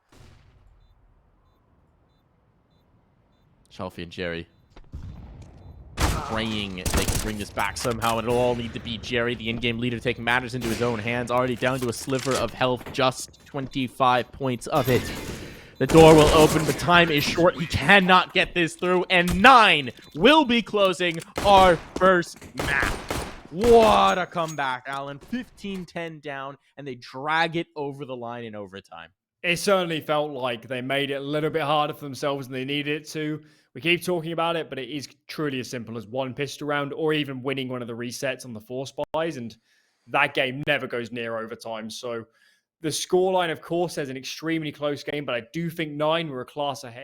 Shelfie and Jerry praying they can bring this back somehow, and it'll all need to be Jerry, the in-game leader, taking matters into his own hands. Already down to a sliver of health, just 25 points of it. The door will open, but time is short. He cannot get this through, and 9 will be closing our first map. What a comeback, Alan. 15-10 down, and they drag it over the line in overtime. It certainly felt like they made it a little bit harder for themselves than they needed it to. We keep talking about it, but it is truly as simple as one pistol round or even winning one of the resets on the force buys, and that game never goes near overtime. So the scoreline, of course, is an extremely close game, but I do think 9 were a class ahead.